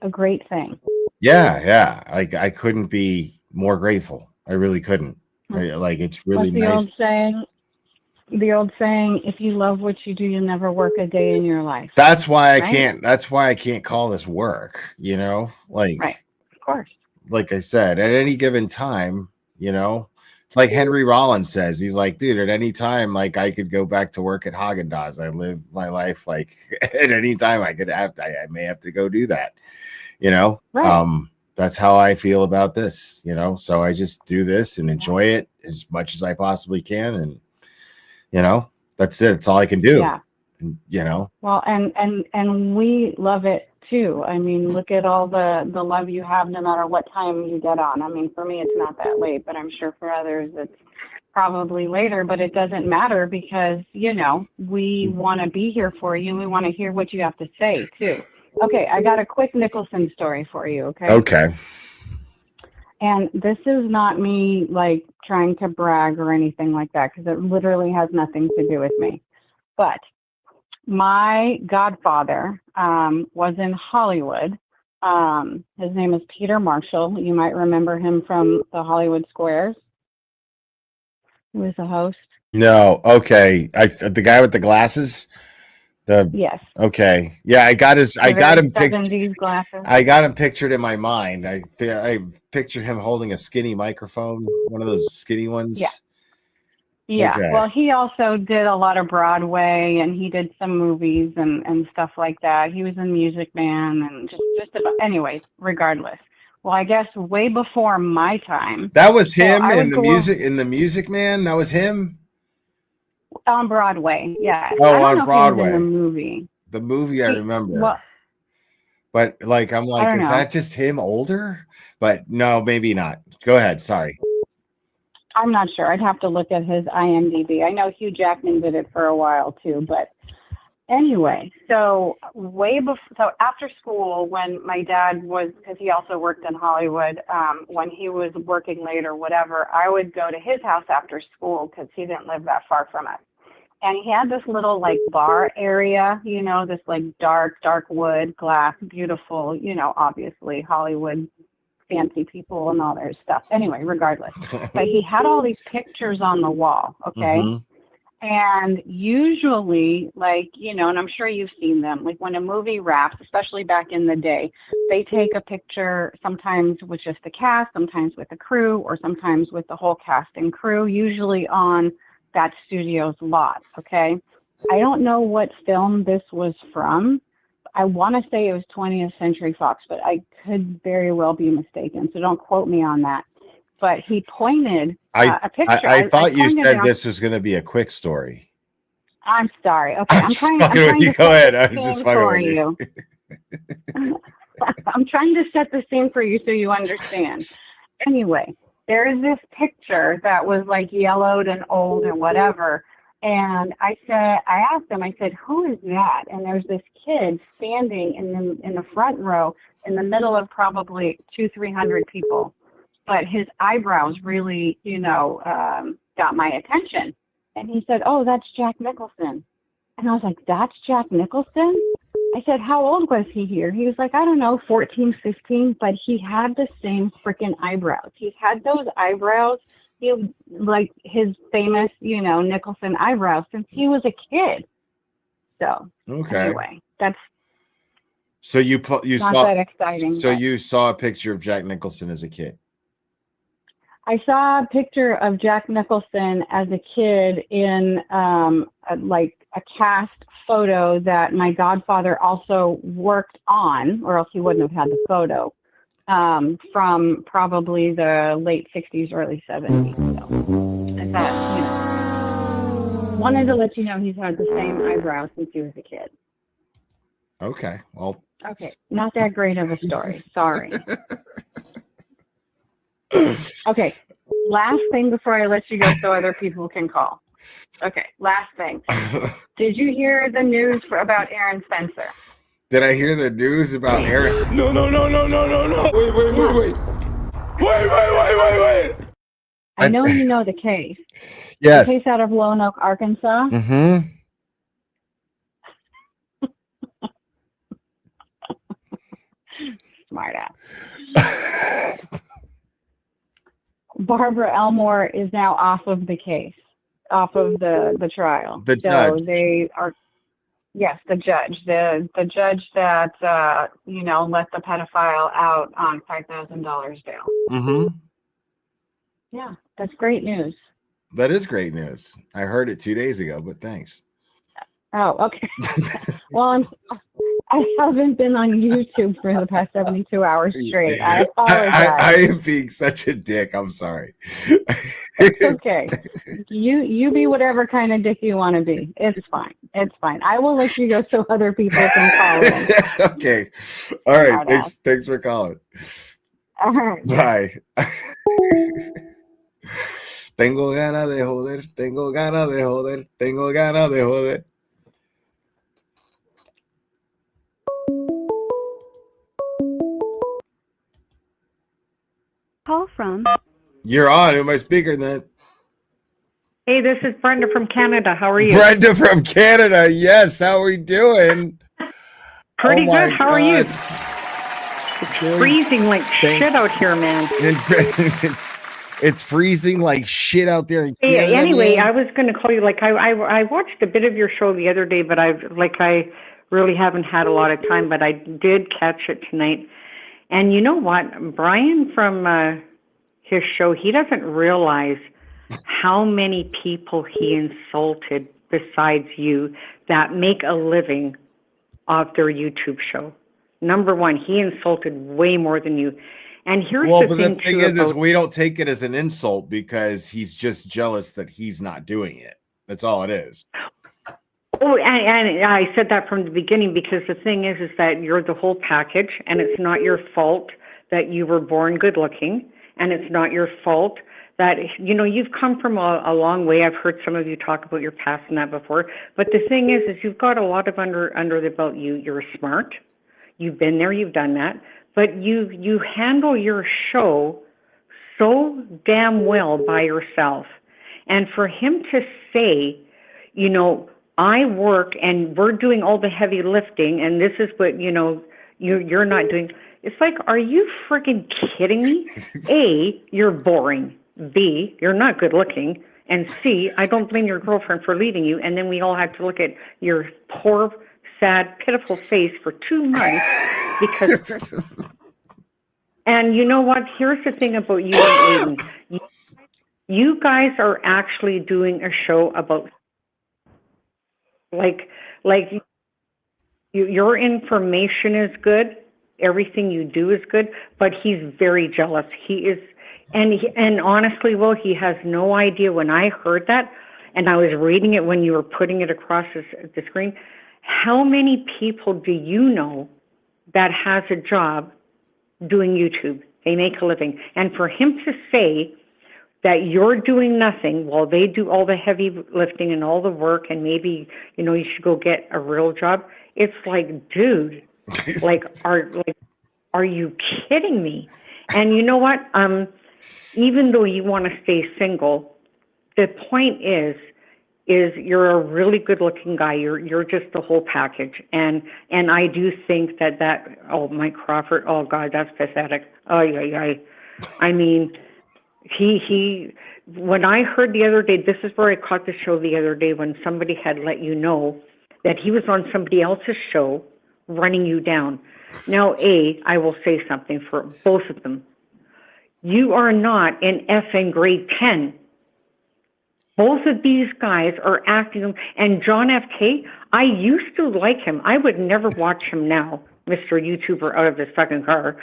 thing. Yeah. I couldn't be more grateful. I really couldn't. Like, it's really What's nice. The old saying, if you love what you do, you'll never work a day in your life. That's why right? that's why I can't call this work, you know? Like, Right. Of course. like I said, at any given time, you know, it's like Henry Rollins says, he's like, dude, at any time, like I could go back to work at Haagen-Dazs. I live my life like at any time I may have to go do that, you know? Right. That's how I feel about this, you know? So I just do this and enjoy it as much as I possibly can. And, you know, that's it. It's all I can do. Yeah. And, you know? Well, and we love it too. I mean, look at all the love you have no matter what time you get on. I mean, for me, it's not that late, but I'm sure for others it's probably later, but it doesn't matter because, you know, we want to be here for you. We want to hear what you have to say too. Okay. I got a quick Nicholson story for you. Okay. Okay. And this is not me like trying to brag or anything like that, because it literally has nothing to do with me. But my godfather was in Hollywood. His name is Peter Marshall. You might remember him from the Hollywood Squares. He was a host. No. Okay. The guy with the glasses. Yes. Okay. Yeah, I got him pictured. Glasses. I got him pictured in my mind. I picture him holding a skinny microphone, one of those skinny ones. Yeah. Yeah. Okay. Well, he also did a lot of Broadway, and he did some movies and stuff like that. He was in Music Man and just about. Anyways, regardless. Well, I guess way before my time. That was him in the Music Man. That was him. On Broadway, yeah. Oh, on Broadway. The movie I remember. Well, but like, I'm like, is that just him older? But no, maybe not. Go ahead. Sorry. I'm not sure. I'd have to look at his IMDb. I know Hugh Jackman did it for a while too, but anyway, so after school, when my dad was, because he also worked in Hollywood, when he was working late or whatever, I would go to his house after school because he didn't live that far from us. And he had this little like bar area, you know, this like dark wood, glass, beautiful, you know, obviously Hollywood, fancy people and all their stuff. Anyway, regardless. But he had all these pictures on the wall, okay? Mm-hmm. And usually, like, you know, and I'm sure you've seen them, like when a movie wraps, especially back in the day, they take a picture sometimes with just the cast, sometimes with the crew, or sometimes with the whole cast and crew, usually on that studio's lot, okay? I don't know what film this was from. I want to say it was 20th Century Fox, but I could very well be mistaken, so don't quote me on that. But he pointed a picture. I thought you said this was going to be a quick story. I'm sorry. Okay, I'm trying to go ahead. I'm just fucking with you. I'm trying to set the scene for you so you understand. Anyway, there is this picture that was like yellowed and old and whatever. And I asked him, I said, who is that? And there's this kid standing in the front row in the middle of probably 200-300 people. But his eyebrows really, you know, got my attention. And he said, oh, that's Jack Nicholson. And I was like, that's Jack Nicholson? I said, how old was he here? He was like, I don't know, 14, 15, but he had the same freaking eyebrows. He's had those eyebrows, like his famous, you know, Nicholson eyebrows since he was a kid. So, anyway, that's so you not saw that exciting. So you saw a picture of Jack Nicholson as a kid. I saw a picture of Jack Nicholson as a kid in like a cast photo that my godfather also worked on, or else he wouldn't have had the photo, from probably the late 60s, early 70s. So I thought, you know, wanted to let you know he's had the same eyebrows since he was a kid. Okay, well. Okay, not that great of a story. Sorry. Okay. Last thing before I let you go so other people can call. Okay. Last thing. Did you hear the news about Aaron Spencer? Did I hear the news about Aaron? No. Wait. Wait. I know you know the case. Yes. The case out of Lone Oak, Arkansas. Mm-hmm. Smart ass. Barbara Elmore is now off of the case, off of the trial. The judge. They are, yes, the judge. The judge that let the pedophile out on $5,000 bail. Mm-hmm. Yeah, that's great news. That is great news. I heard it 2 days ago, but thanks. Oh, okay. Well, I haven't been on YouTube for the past 72 hours straight. I apologize. I am being such a dick. I'm sorry. It's okay. You be whatever kind of dick you want to be. It's fine. It's fine. I will let you go so other people can call in. Okay. All right. Thanks for calling. All right. Bye. Tengo ganas de joder. Tengo ganas de joder. Tengo ganas de joder. Call from. You're on. Who am I speaking then? Hey, this is Brenda from Canada. How are you? Brenda from Canada. Yes. How are we doing? Pretty Oh my good. How are you? God. It's freezing like shit out here, man. It's freezing like shit out there. In Hey, Canada, anyway, man. I was going to call you. Like, I watched a bit of your show the other day, but I really haven't had a lot of time. But I did catch it tonight. And you know what? Brian from his show, he doesn't realize how many people he insulted besides you that make a living off their YouTube show. Number one, he insulted way more than you. And here's Well, the but thing, the thing too, is about, we don't take it as an insult because he's just jealous that he's not doing it. That's all it is. oh, and I said that from the beginning because the thing is that you're the whole package, and it's not your fault that you were born good looking, and it's not your fault that, you've come from a long way. I've heard some of you talk about your past and that before. But the thing is you've got a lot of under the belt. You're smart. You've been there. You've done that. But you handle your show so damn well by yourself. And for him to say, I work and we're doing all the heavy lifting, and this is what, you're not doing. It's like, are you freaking kidding me? A, you're boring. B, you're not good looking. And C, I don't blame your girlfriend for leaving you. And then we all have to look at your poor, sad, pitiful face for 2 months because. And you know what? Here's the thing about you and Aiden. You guys are actually doing a show about like your information is good. Everything you do is good, but he's very jealous. He is, and honestly, Will, he has no idea. When I heard that, and I was reading it when you were putting it across the screen, how many people do you know that has a job doing YouTube? They make a living. And for him to say that you're doing nothing while they do all the heavy lifting and all the work, and maybe, you should go get a real job. It's like, dude, are you kidding me? And you know what? Even though you want to stay single, the point is you're a really good looking guy. You're just the whole package. And I do think that Mike Crawford, oh God, that's pathetic. Oh yeah. I mean, he when I heard the other day, this is where I caught the show the other day when somebody had let you know that he was on somebody else's show running you down. Now, I will say something for both of them. You are not in effing grade 10. Both of these guys are acting, and John FK, I used to like him. I would never watch him now, Mr. YouTuber out of his fucking car.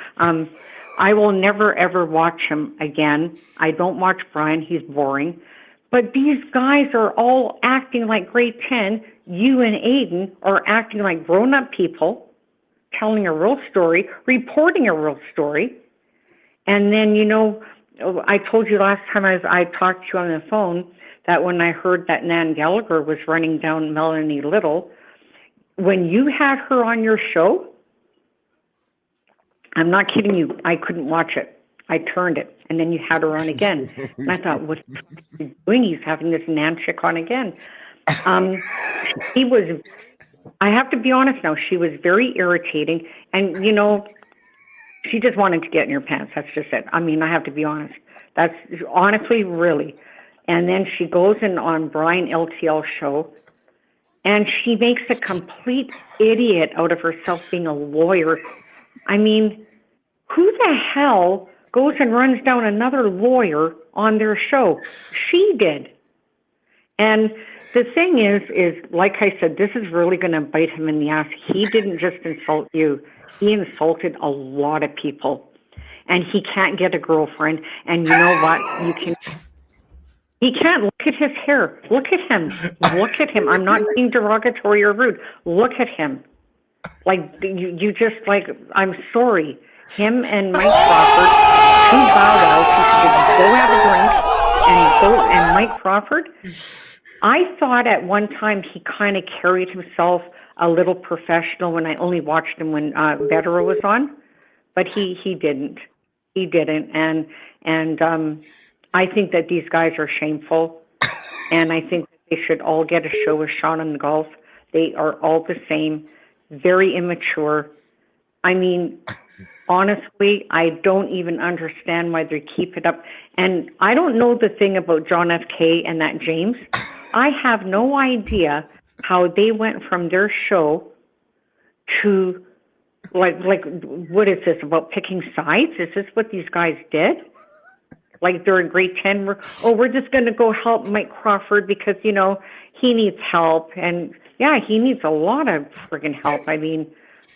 I will never, ever watch him again. I don't watch Brian. He's boring. But these guys are all acting like grade 10. You and Aiden are acting like grown-up people, telling a real story, reporting a real story. And then, I told you last time I talked to you on the phone that when I heard that Nan Gallagher was running down Melanie Little, when you had her on your show, I'm not kidding you, I couldn't watch it. I turned it, and then you had her on again. And I thought, what's he doing? He's having this Nan chick on again. He was, I have to be honest now, she was very irritating. And, you know, she just wanted to get in your pants. That's just it. I mean, I have to be honest. That's honestly, really. And then she goes in on Brian LTL show, and she makes a complete idiot out of herself being a lawyer. I mean, who the hell goes and runs down another lawyer on their show? She did. And the thing is like I said, this is really going to bite him in the ass. He didn't just insult you. He insulted a lot of people. And he can't get a girlfriend. And you know what? He can't. Look at his hair. Look at him. Look at him. I'm not being derogatory or rude. Look at him. Like, you just, like, I'm sorry. Him and Mike Crawford, he bowed out. He should go have a drink and Mike Crawford, I thought at one time he kind of carried himself a little professional when I only watched him when Vedero was on, but he didn't. He didn't. And I think that these guys are shameful, and I think that they should all get a show with Sean and Golf. They are all the same, very immature. I mean, honestly, I don't even understand why they keep it up. And I don't know the thing about John F. K. and that James. I have no idea how they went from their show to, like, what is this, about picking sides? Is this what these guys did? Like they're in grade 10, we're just going to go help Mike Crawford because, you know, he needs help. And yeah, he needs a lot of friggin' help. I mean,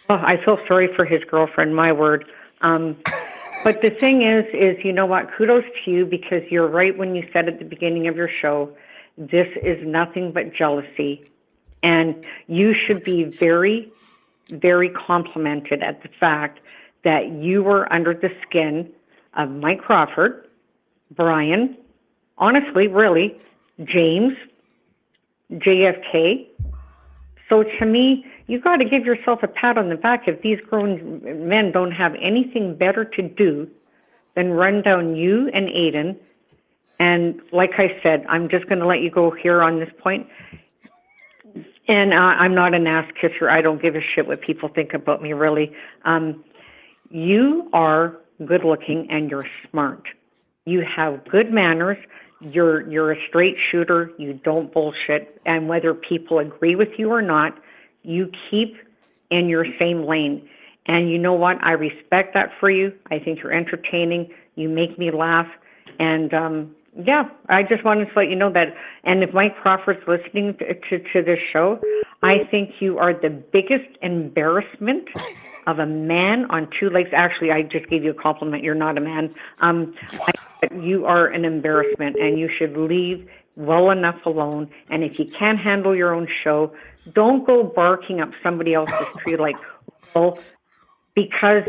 I feel sorry for his girlfriend, my word. But the thing is, you know what, kudos to you because you're right when you said at the beginning of your show, this is nothing but jealousy. And you should be very, very complimented at the fact that you were under the skin of Mike Crawford, Brian, honestly, really, James, JFK. So to me, you've got to give yourself a pat on the back if these grown men don't have anything better to do than run down you and Aiden. And like I said, I'm just going to let you go here on this point. And I'm not an ass kisser. I don't give a shit what people think about me, really. You are good looking and you're smart. You have good manners. You're a straight shooter. You don't bullshit. And whether people agree with you or not, you keep in your same lane. And you know what? I respect that for you. I think you're entertaining. You make me laugh. And yeah, I just wanted to let you know that. And if Mike Crawford's listening to this show, I think you are the biggest embarrassment of a man on two legs. Actually, I just gave you a compliment. You're not a man. You are an embarrassment, and you should leave well enough alone. And if you can't handle your own show, don't go barking up somebody else's tree like, well, because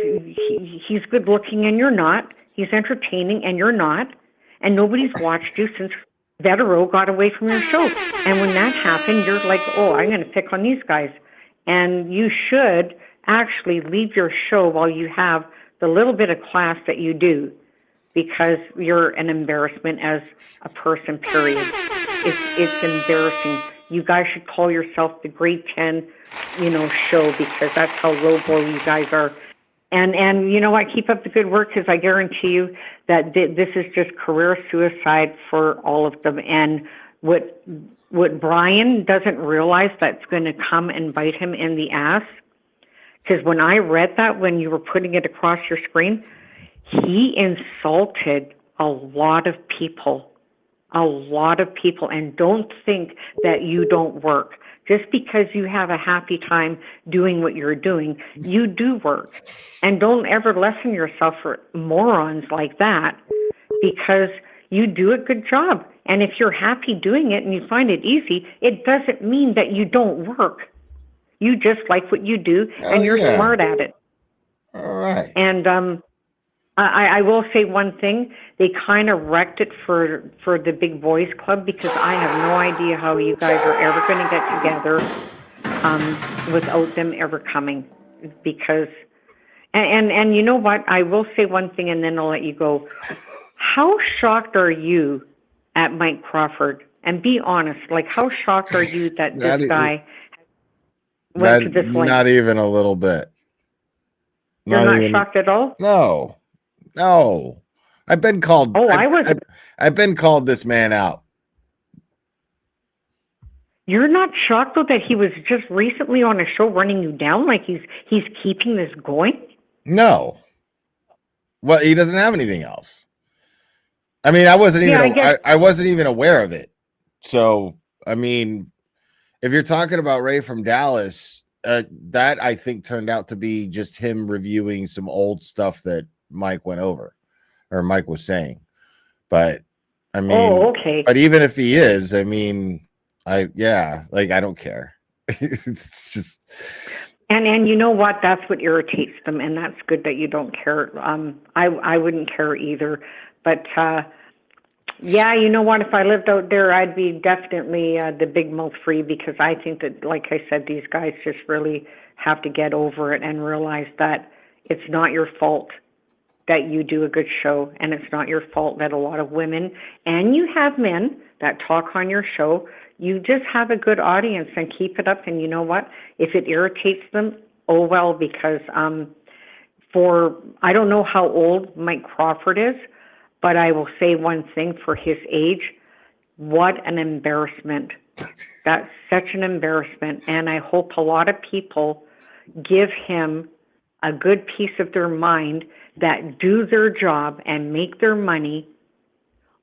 he's good looking and you're not. He's entertaining and you're not. And nobody's watched you since Vedero got away from your show. And when that happened, you're like, oh, I'm going to pick on these guys. And you should actually leave your show while you have the little bit of class that you do, because you're an embarrassment as a person, period. It's embarrassing. You guys should call yourself the grade 10, show, because that's how low-blow you guys are. And you know what? Keep up the good work, because I guarantee you that this is just career suicide for all of them. And what Brian doesn't realize that's going to come and bite him in the ass, because when I read that, when you were putting it across your screen, he insulted a lot of people. And don't think that you don't work. Just because you have a happy time doing what you're doing, you do work. And don't ever lessen yourself for morons like that, because you do a good job. And if you're happy doing it and you find it easy, it doesn't mean that you don't work. You just like what you do, and you're smart at it. All right. And I will say one thing. They kind of wrecked it for the Big Boys Club, because I have no idea how you guys are ever going to get together without them ever coming. Because, and you know what? I will say one thing, and then I'll let you go. How shocked are you at Mike Crawford? And be honest. Like, how shocked are you that this guy went to this length? Not even a little bit. You're not shocked at all? No. I've been called. Oh, I was. I've been called this man out. You're not shocked though that he was just recently on a show running you down? Like he's keeping this going? No. Well, he doesn't have anything else. I mean, I wasn't even aware of it. So, I mean, if you're talking about Ray from Dallas, that I think turned out to be just him reviewing some old stuff that Mike went over, or Mike was saying. But I mean, okay. But even if he is, I mean, I don't care. It's just. And you know what? That's what irritates them, and that's good that you don't care. I wouldn't care either, but yeah, you know what? If I lived out there, I'd be definitely the big mouth free, because I think that, like I said, these guys just really have to get over it and realize that it's not your fault that you do a good show, and it's not your fault that a lot of women, and you have men that talk on your show. You just have a good audience and keep it up. And you know what? If it irritates them, oh well, because I don't know how old Mike Crawford is, but I will say one thing for his age, what an embarrassment. That's such an embarrassment. And I hope a lot of people give him a good piece of their mind that do their job and make their money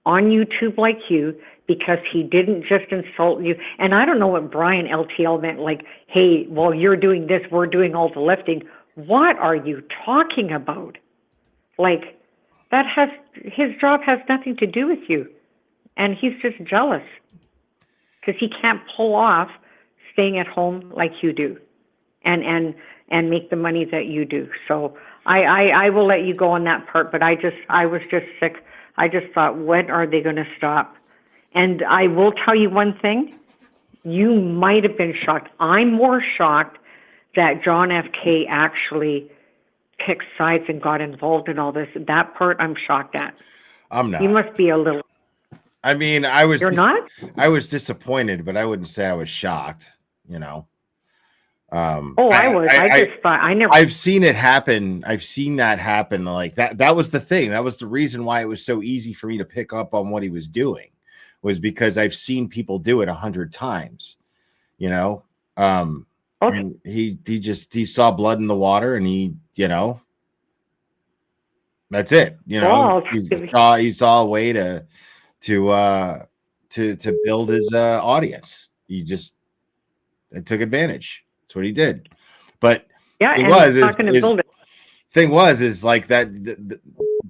on YouTube like you, because he didn't just insult you. And I don't know what Brian LTL meant, like, hey, while you're doing this, we're doing all the lifting. What are you talking about? Like, his job has nothing to do with you. And he's just jealous because he can't pull off staying at home like you do and make the money that you do. So I will let you go on that part, but I was just sick. I just thought, when are they going to stop? And I will tell you one thing. You might have been shocked. I'm more shocked that John F. K. actually picked sides and got involved in all this. That part I'm shocked at. I'm not. You must be a little. I mean, I was. You're not? I was disappointed, but I wouldn't say I was shocked. You know. I was. I just thought I never. I've seen it happen. I've seen that happen. Like that. That was the thing. That was the reason why it was so easy for me to pick up on what he was doing, was because I've seen people do it 100 times. You know. Okay. And he saw blood in the water, and that's it. You know, he saw a way to build his audience. He just took advantage. That's what he did. But yeah, thing was like that. The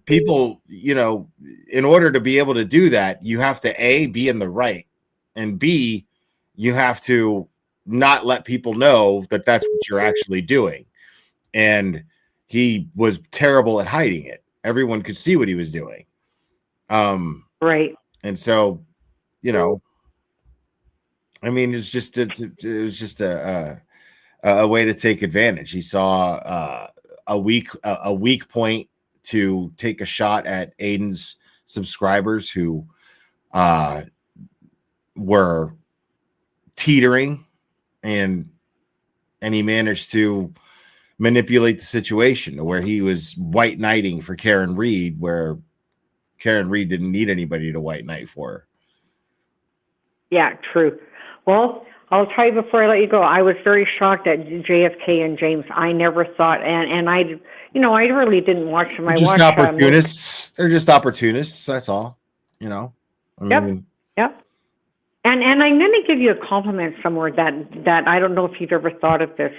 people, you know, in order to be able to do that, you have to A, be in the right, and B, you have to not let people know that that's what you're actually doing. And he was terrible at hiding it. Everyone could see what he was doing. Right. And so, you know, I mean, it was just a way to take advantage. He saw a weak point to take a shot at Aiden's subscribers who were teetering, and he managed to manipulate the situation to where he was white knighting for Karen Reed, where Karen Reed didn't need anybody to white knight for her. Yeah, true. Well, I'll tell you before I let you go, I was very shocked at JFK and James. I never thought, and I really didn't watch them. Just opportunists. They're just opportunists. That's all. You know. Yep. And I'm going to give you a compliment somewhere that I don't know if you've ever thought of this.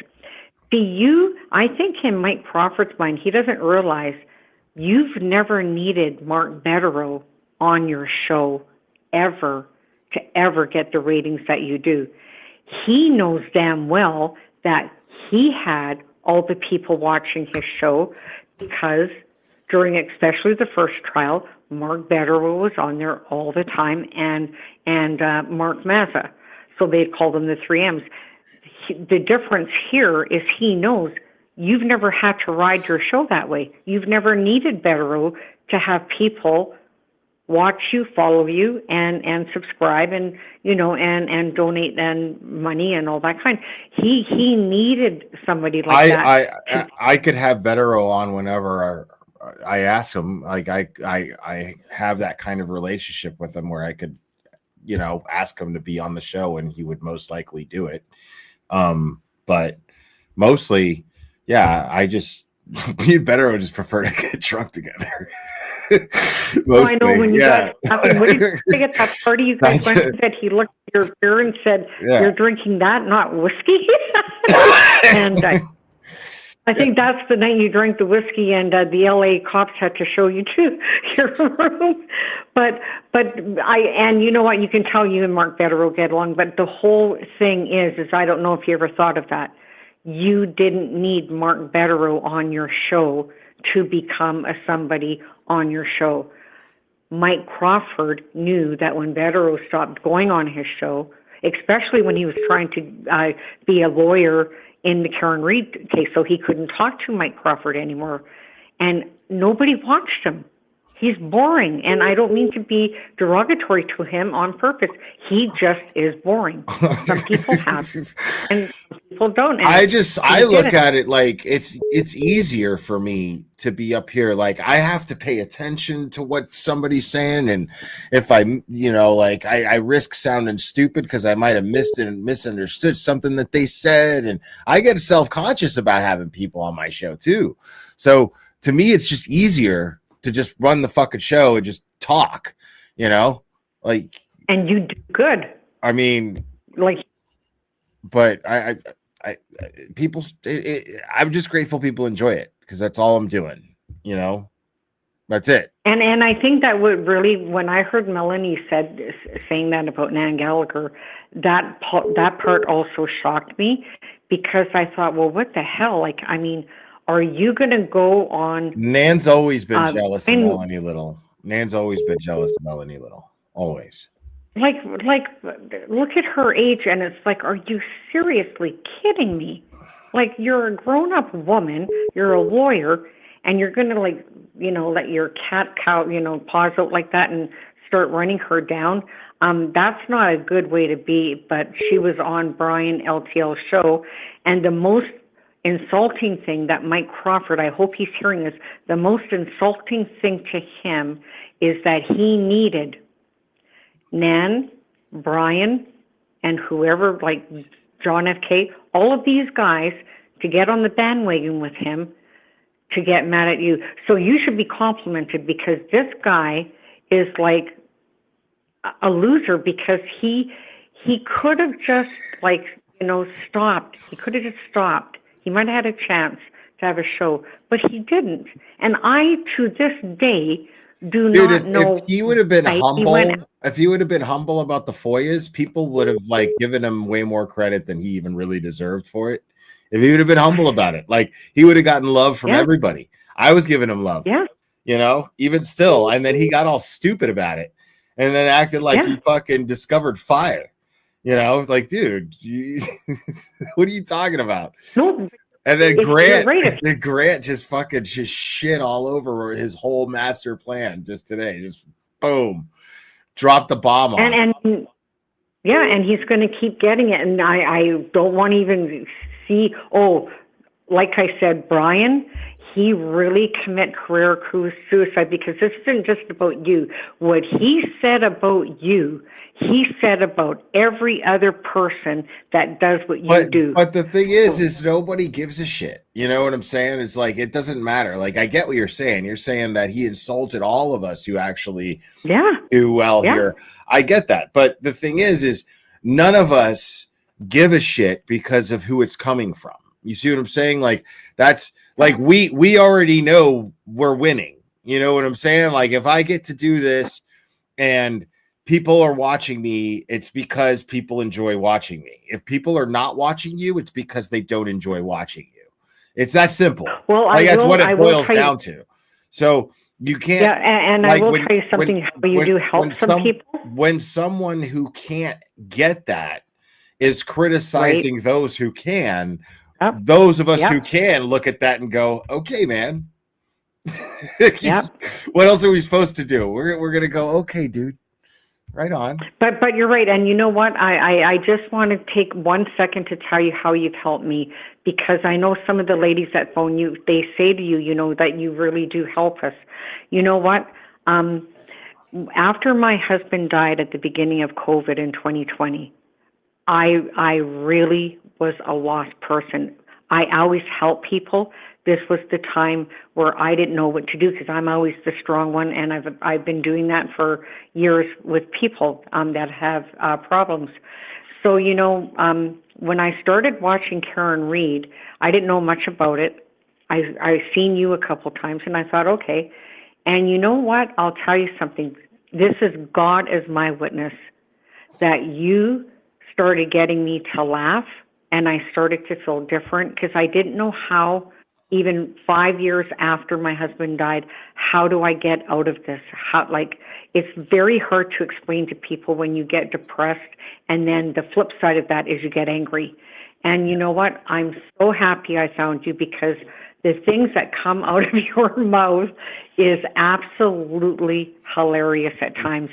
I think in Mike Crawford's mind, he doesn't realize you've never needed Mark Meadow on your show ever to ever get the ratings that you do. He knows damn well that he had all the people watching his show because during especially the first trial, Mark Betterow was on there all the time, and Mark Mazza. So they called them the 3Ms. The difference here is he knows you've never had to ride your show that way. You've never needed Betterow to have people watch you, follow you, and subscribe, and and donate and money and all that kind. He needed somebody like that. I could have Betterow on whenever I ask him. Like I have that kind of relationship with him where I could, ask him to be on the show, and he would most likely do it. But mostly, yeah, me and Betterow just prefer to get drunk together. I know when you guys what did you say at that party you guys went and said he looked at your beer and said, "You're drinking that, not whiskey." And I think that's the night you drank the whiskey, and the LA cops had to show you to your room. But and you know what? You can tell you and Mark Betterow get along. But the whole thing is I don't know if you ever thought of that. You didn't need Mark Betterow on your show to become somebody on your show. Mike Crawford knew that when Betterow stopped going on his show, especially when he was trying to be a lawyer in the Karen Reid case, so he couldn't talk to Mike Crawford anymore, and nobody watched him. He's boring, and I don't mean to be derogatory to him on purpose. He just is boring. Some people have him, and some people don't. And I look at it like it's easier for me to be up here. Like I have to pay attention to what somebody's saying, and if I risk sounding stupid because I might have missed it and misunderstood something that they said, and I get self-conscious about having people on my show too. So to me, it's just easier to just run the fucking show and just talk, like. And you do good. I mean, but I'm just grateful people enjoy it because that's all I'm doing, that's it. And I think that would really, when I heard Melanie saying that about Nan Gallagher, that part also shocked me because I thought, well, what the hell? Like, I mean, are you going to go on? Nan's always been jealous of Melanie Little. Nan's always been jealous of Melanie Little. Always. Like, look at her age, and it's like, are you seriously kidding me? Like, you're a grown-up woman, you're a lawyer, and you're going to, let your cat cow, paws out like that and start running her down. That's not a good way to be, but she was on Brian LTL's show, and the most insulting thing that Mike Crawford, I hope he's hearing this, the most insulting thing to him is that he needed Nan, Brian, and whoever, like John F. K., all of these guys to get on the bandwagon with him to get mad at you. So you should be complimented because this guy is like a loser because he could have just stopped. He could have just stopped. He might have had a chance to have a show, but he didn't. And I, to this day, do not know. If he would have been humble about the FOIAs, people would have given him way more credit than he even really deserved for it. If he would have been humble about it, he would have gotten love from everybody. I was giving him love, even still. And then he got all stupid about it and then acted like he fucking discovered fire. Dude, what are you talking about? No. And then Grant just fucking shit all over his whole master plan just today. Just boom, dropped the bomb on. And he's going to keep getting it. And I don't want to even see. Oh, like I said, Brian, he really commit career suicide because this isn't just about you. What he said about you, he said about every other person that does what you do. But the thing is nobody gives a shit. You know what I'm saying? It's like, it doesn't matter. Like, I get what you're saying. You're saying that he insulted all of us who actually do well here. I get that. But the thing is none of us give a shit because of who it's coming from. You see what I'm saying? Like, that's like, we already know we're winning. You know what I'm saying? Like, if I get to do this and people are watching me, it's because people enjoy watching me. If people are not watching you, it's because they don't enjoy watching you. It's that simple. Well, that's what it boils down to. So you can't. Yeah, and like, I will when- tell you something, when- how you when- do help when some people. When someone who can't get that is criticizing those who can, Yep. those of us Yep. who can look at that and go, okay, man. Yep. What else are we supposed to do? We're gonna go, okay, dude. Right on. But you're right, and you know what? I just want to take 1 second to tell you how you've helped me, because I know some of the ladies that phone you, they say to you, you know, that you really do help us. You know what? After my husband died at the beginning of COVID in 2020, I really was a lost person. I always help people. This was the time where I didn't know what to do, because I'm always the strong one, and I've been doing that for years with people that have problems. So, you know, when I started watching Karen Read, I didn't know much about it. I seen you a couple times, and I thought, okay. And you know what? I'll tell you something. This is God as my witness, that you started getting me to laugh, and I started to feel different, because I didn't know how, even 5 years after my husband died, how do I get out of this? It's very hard to explain to people when you get depressed, and then the flip side of that is you get angry. And you know what? I'm so happy I found you, because the things that come out of your mouth is absolutely hilarious at times.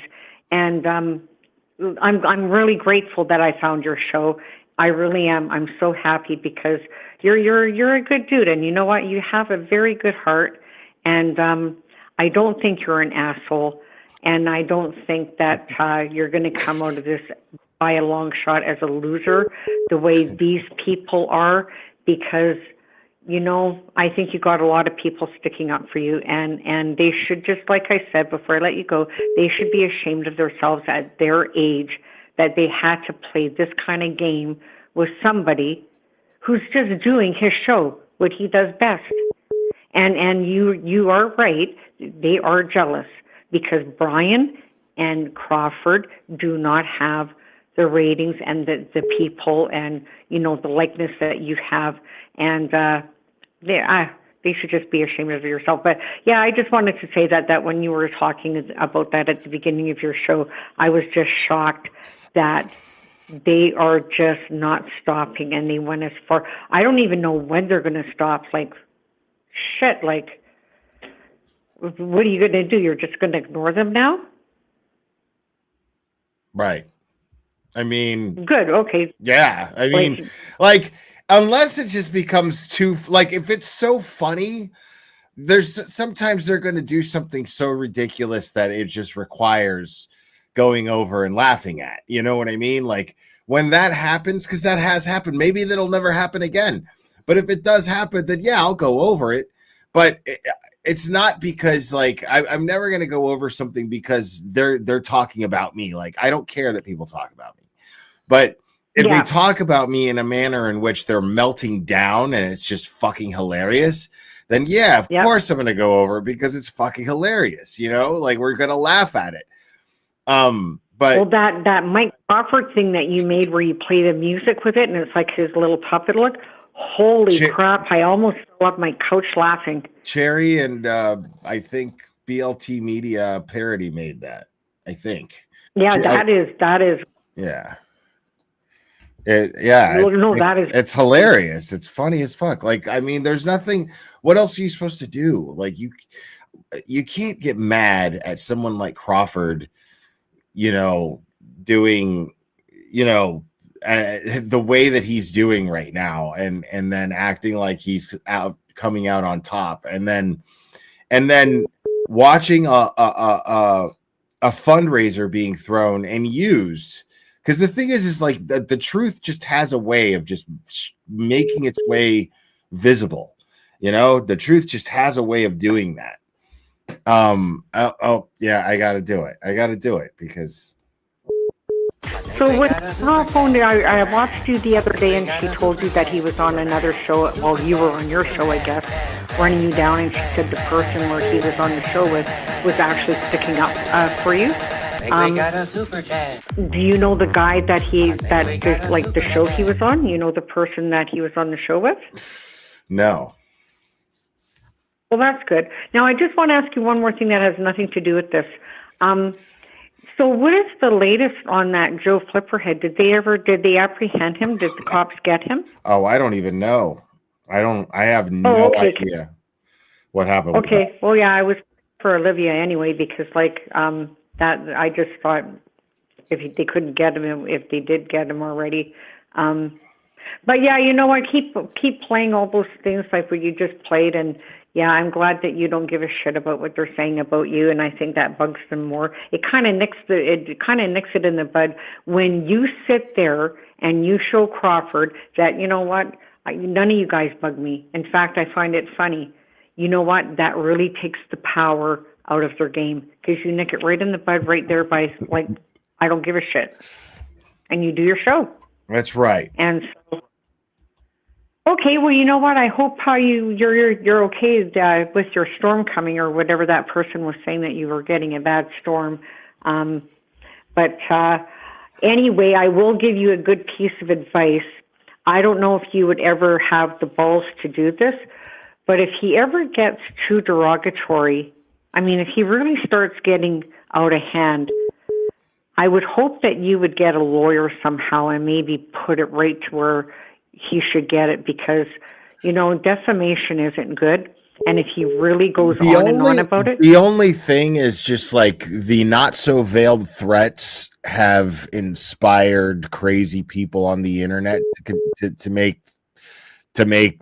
And I'm really grateful that I found your show. I really am. I'm so happy, because you're a good dude, and you know what? You have a very good heart, and I don't think you're an asshole, and I don't think that you're going to come out of this by a long shot as a loser the way these people are, because, you know, I think you got a lot of people sticking up for you, and they should, just like I said before I let you go, they should be ashamed of themselves at their age that they had to play this kind of game with somebody who's just doing his show, what he does best. And you are right, they are jealous, because Brian and Crawford do not have the ratings and the people and, you know, the likeness that you have. And they should just be ashamed of yourself. But yeah, I just wanted to say that when you were talking about that at the beginning of your show, I was just shocked that they are just not stopping, and they went as far. I don't even know when they're going to stop. Like, shit, like, what are you going to do? You're just going to ignore them now? Right. I mean, good. Okay. Yeah. I mean, like, unless it just becomes too, like, if it's so funny, there's sometimes they're going to do something so ridiculous that it just requires going over and laughing at, you know what I mean? Like, when that happens, because that has happened, maybe that'll never happen again. But if it does happen, then yeah, I'll go over it. But it's not because, like, I'm never going to go over something because they're talking about me. Like, I don't care that people talk about me. But if they talk about me in a manner in which they're melting down and it's just fucking hilarious, then yeah, of course I'm going to go over it, because it's fucking hilarious. You know, like, we're going to laugh at it. But well, that Mike Crawford thing that you made where you play the music with it and it's like his little puppet look, holy crap, I almost fell off my couch laughing. Cherry and I think BLT Media Parody made that, I think. Yeah, that is yeah. It's hilarious. It's funny as fuck. Like, I mean, there's nothing. What else are you supposed to do? Like, you can't get mad at someone like Crawford, you know, doing, you know, the way that he's doing right now, and then acting like he's coming out on top, and then watching a fundraiser being thrown and used. Because the thing is like the truth just has a way of just making its way visible. You know, the truth just has a way of doing that. Yeah, I got to do it. I got to do it because. So with her phone, I watched you the other day, and she told you that he was on another show. Well, you were on your show, I guess, running you down, and she said the person where he was on the show with was actually sticking up for you. Do you know the guy that like the show he was on? You know the person that he was on the show with? No. Well, that's good. Now, I just want to ask you one more thing that has nothing to do with this. So what is the latest on that Joe Flipperhead? Did they apprehend him? Did the cops get him? Oh, I don't even know. I have no okay. idea what happened. with Okay. Well, yeah, I was for Olivia anyway, because that I just thought if they couldn't get him, if they did get him already. But yeah, you know what? Keep playing all those things like what you just played, and yeah, I'm glad that you don't give a shit about what they're saying about you, and I think that bugs them more. It kind of nicks it in the bud when you sit there and you show Crawford that, you know what, none of you guys bug me. In fact, I find it funny. You know what? That really takes the power out of their game, because you nick it right in the bud right there by like, I don't give a shit, and you do your show. That's right. And so, okay, well, you know what? I hope you're okay with your storm coming, or whatever that person was saying, that you were getting a bad storm. But anyway, I will give you a good piece of advice. I don't know if you would ever have the balls to do this, but if he ever gets too derogatory, I mean, if he really starts getting out of hand, I would hope that you would get a lawyer somehow and maybe put it right to where he should get it, because, you know, defamation isn't good. And if he really goes on about it. The only thing is just like the not so veiled threats have inspired crazy people on the internet to make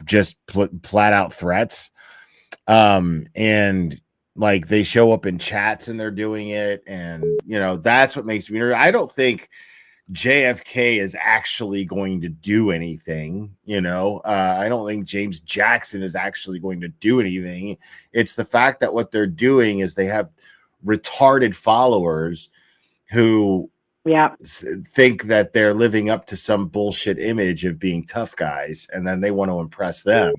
just flat out threats. And like they show up in chats and they're doing it, and you know, that's what makes me nervous. I don't think JFK is actually going to do anything, you know. I don't think James Jackson is actually going to do anything. It's the fact that what they're doing is they have retarded followers who think that they're living up to some bullshit image of being tough guys, and then they want to impress them.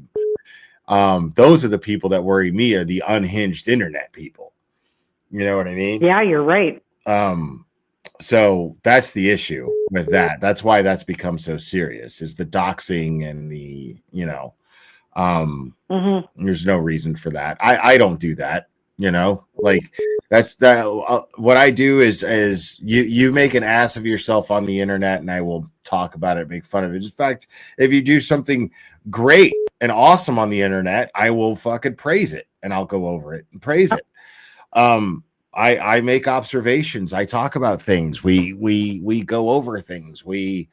Those are the people that worry me, are the unhinged internet people. You know what I mean? Yeah, you're right. So that's the issue with that. That's why that's become so serious, is the doxing and the, you know, there's no reason for that. I don't do that, you know, like that's what I do is you make an ass of yourself on the internet and I will talk about it, make fun of it. In fact, if you do something great and awesome on the internet, I will fucking praise it, and I'll go over it and praise it. I make observations. I talk about things. We go over things. We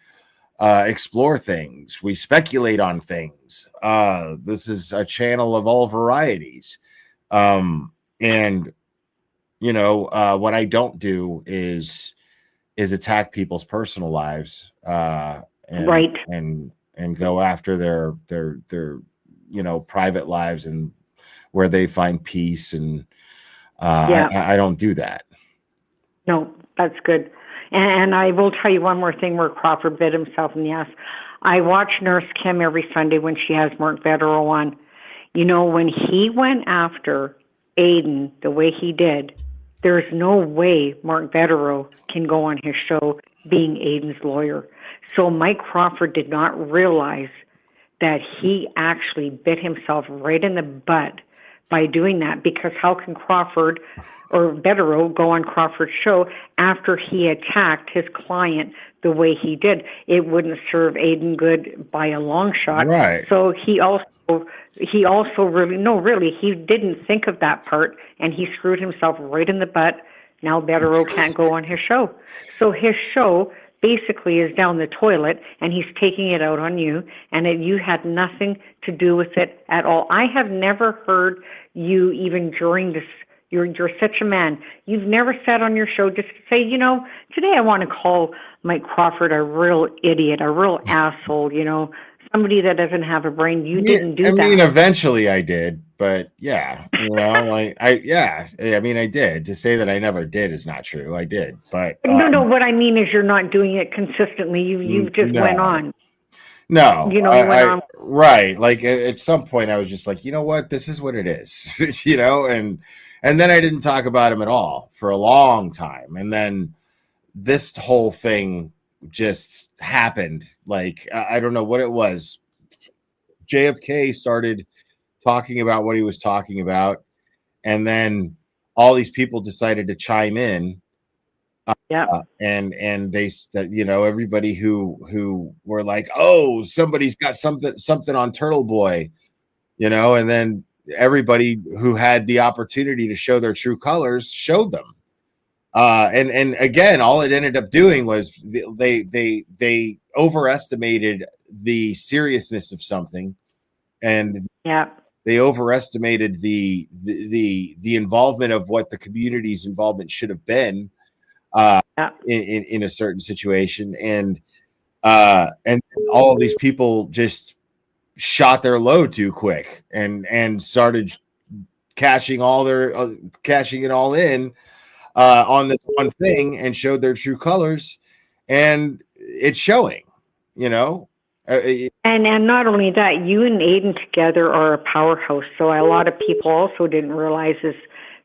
explore things. We speculate on things. This is a channel of all varieties. And you know, what I don't do is attack people's personal lives. And go after their you know, private lives and where they find peace, and I don't do that. No, that's good. And I will tell you one more thing where Crawford bit himself in the ass. I watch Nurse Kim every Sunday when she has Mark Vetero on. You know, when he went after Aiden the way he did, there's no way Mark Vetero can go on his show being Aiden's lawyer. So Mike Crawford did not realize that he actually bit himself right in the butt by doing that, because how can Crawford or Vetero go on Crawford's show after he attacked his client the way he did? It wouldn't serve Aiden good by a long shot. Right. So he also really, he didn't think of that part, and he screwed himself right in the butt. Now Vetero can't go on his show. So his show basically is down the toilet, and he's taking it out on you, and you had nothing to do with it at all. I have never heard you, even during this, you're such a man. You've never sat on your show just to say, you know, today I want to call Mike Crawford a real idiot, a real asshole, you know, somebody that doesn't have a brain. You didn't do that. I mean, eventually I did, but yeah, you know, like I did. To say that I never did is not true. I did, but no. What I mean is, you're not doing it consistently. You just went on. No, you know, went on. Right. Like at some point, I was just like, you know what, this is what it is, you know, and then I didn't talk about him at all for a long time, and then this whole thing just happened. Like I don't know what it was. JFK started talking about what he was talking about, and then all these people decided to chime in. And they, everybody who were like, oh, somebody's got something on Turtle Boy, and then everybody who had the opportunity to show their true colors showed them. And again, all it ended up doing was they overestimated the seriousness of something, and they overestimated the involvement of what the community's involvement should have been in a certain situation, and all of these people just shot their load too quick and started cashing it all in on this one thing, and showed their true colors, and it's showing, and not only that, you and Aiden together are a powerhouse. So a lot of people also didn't realize is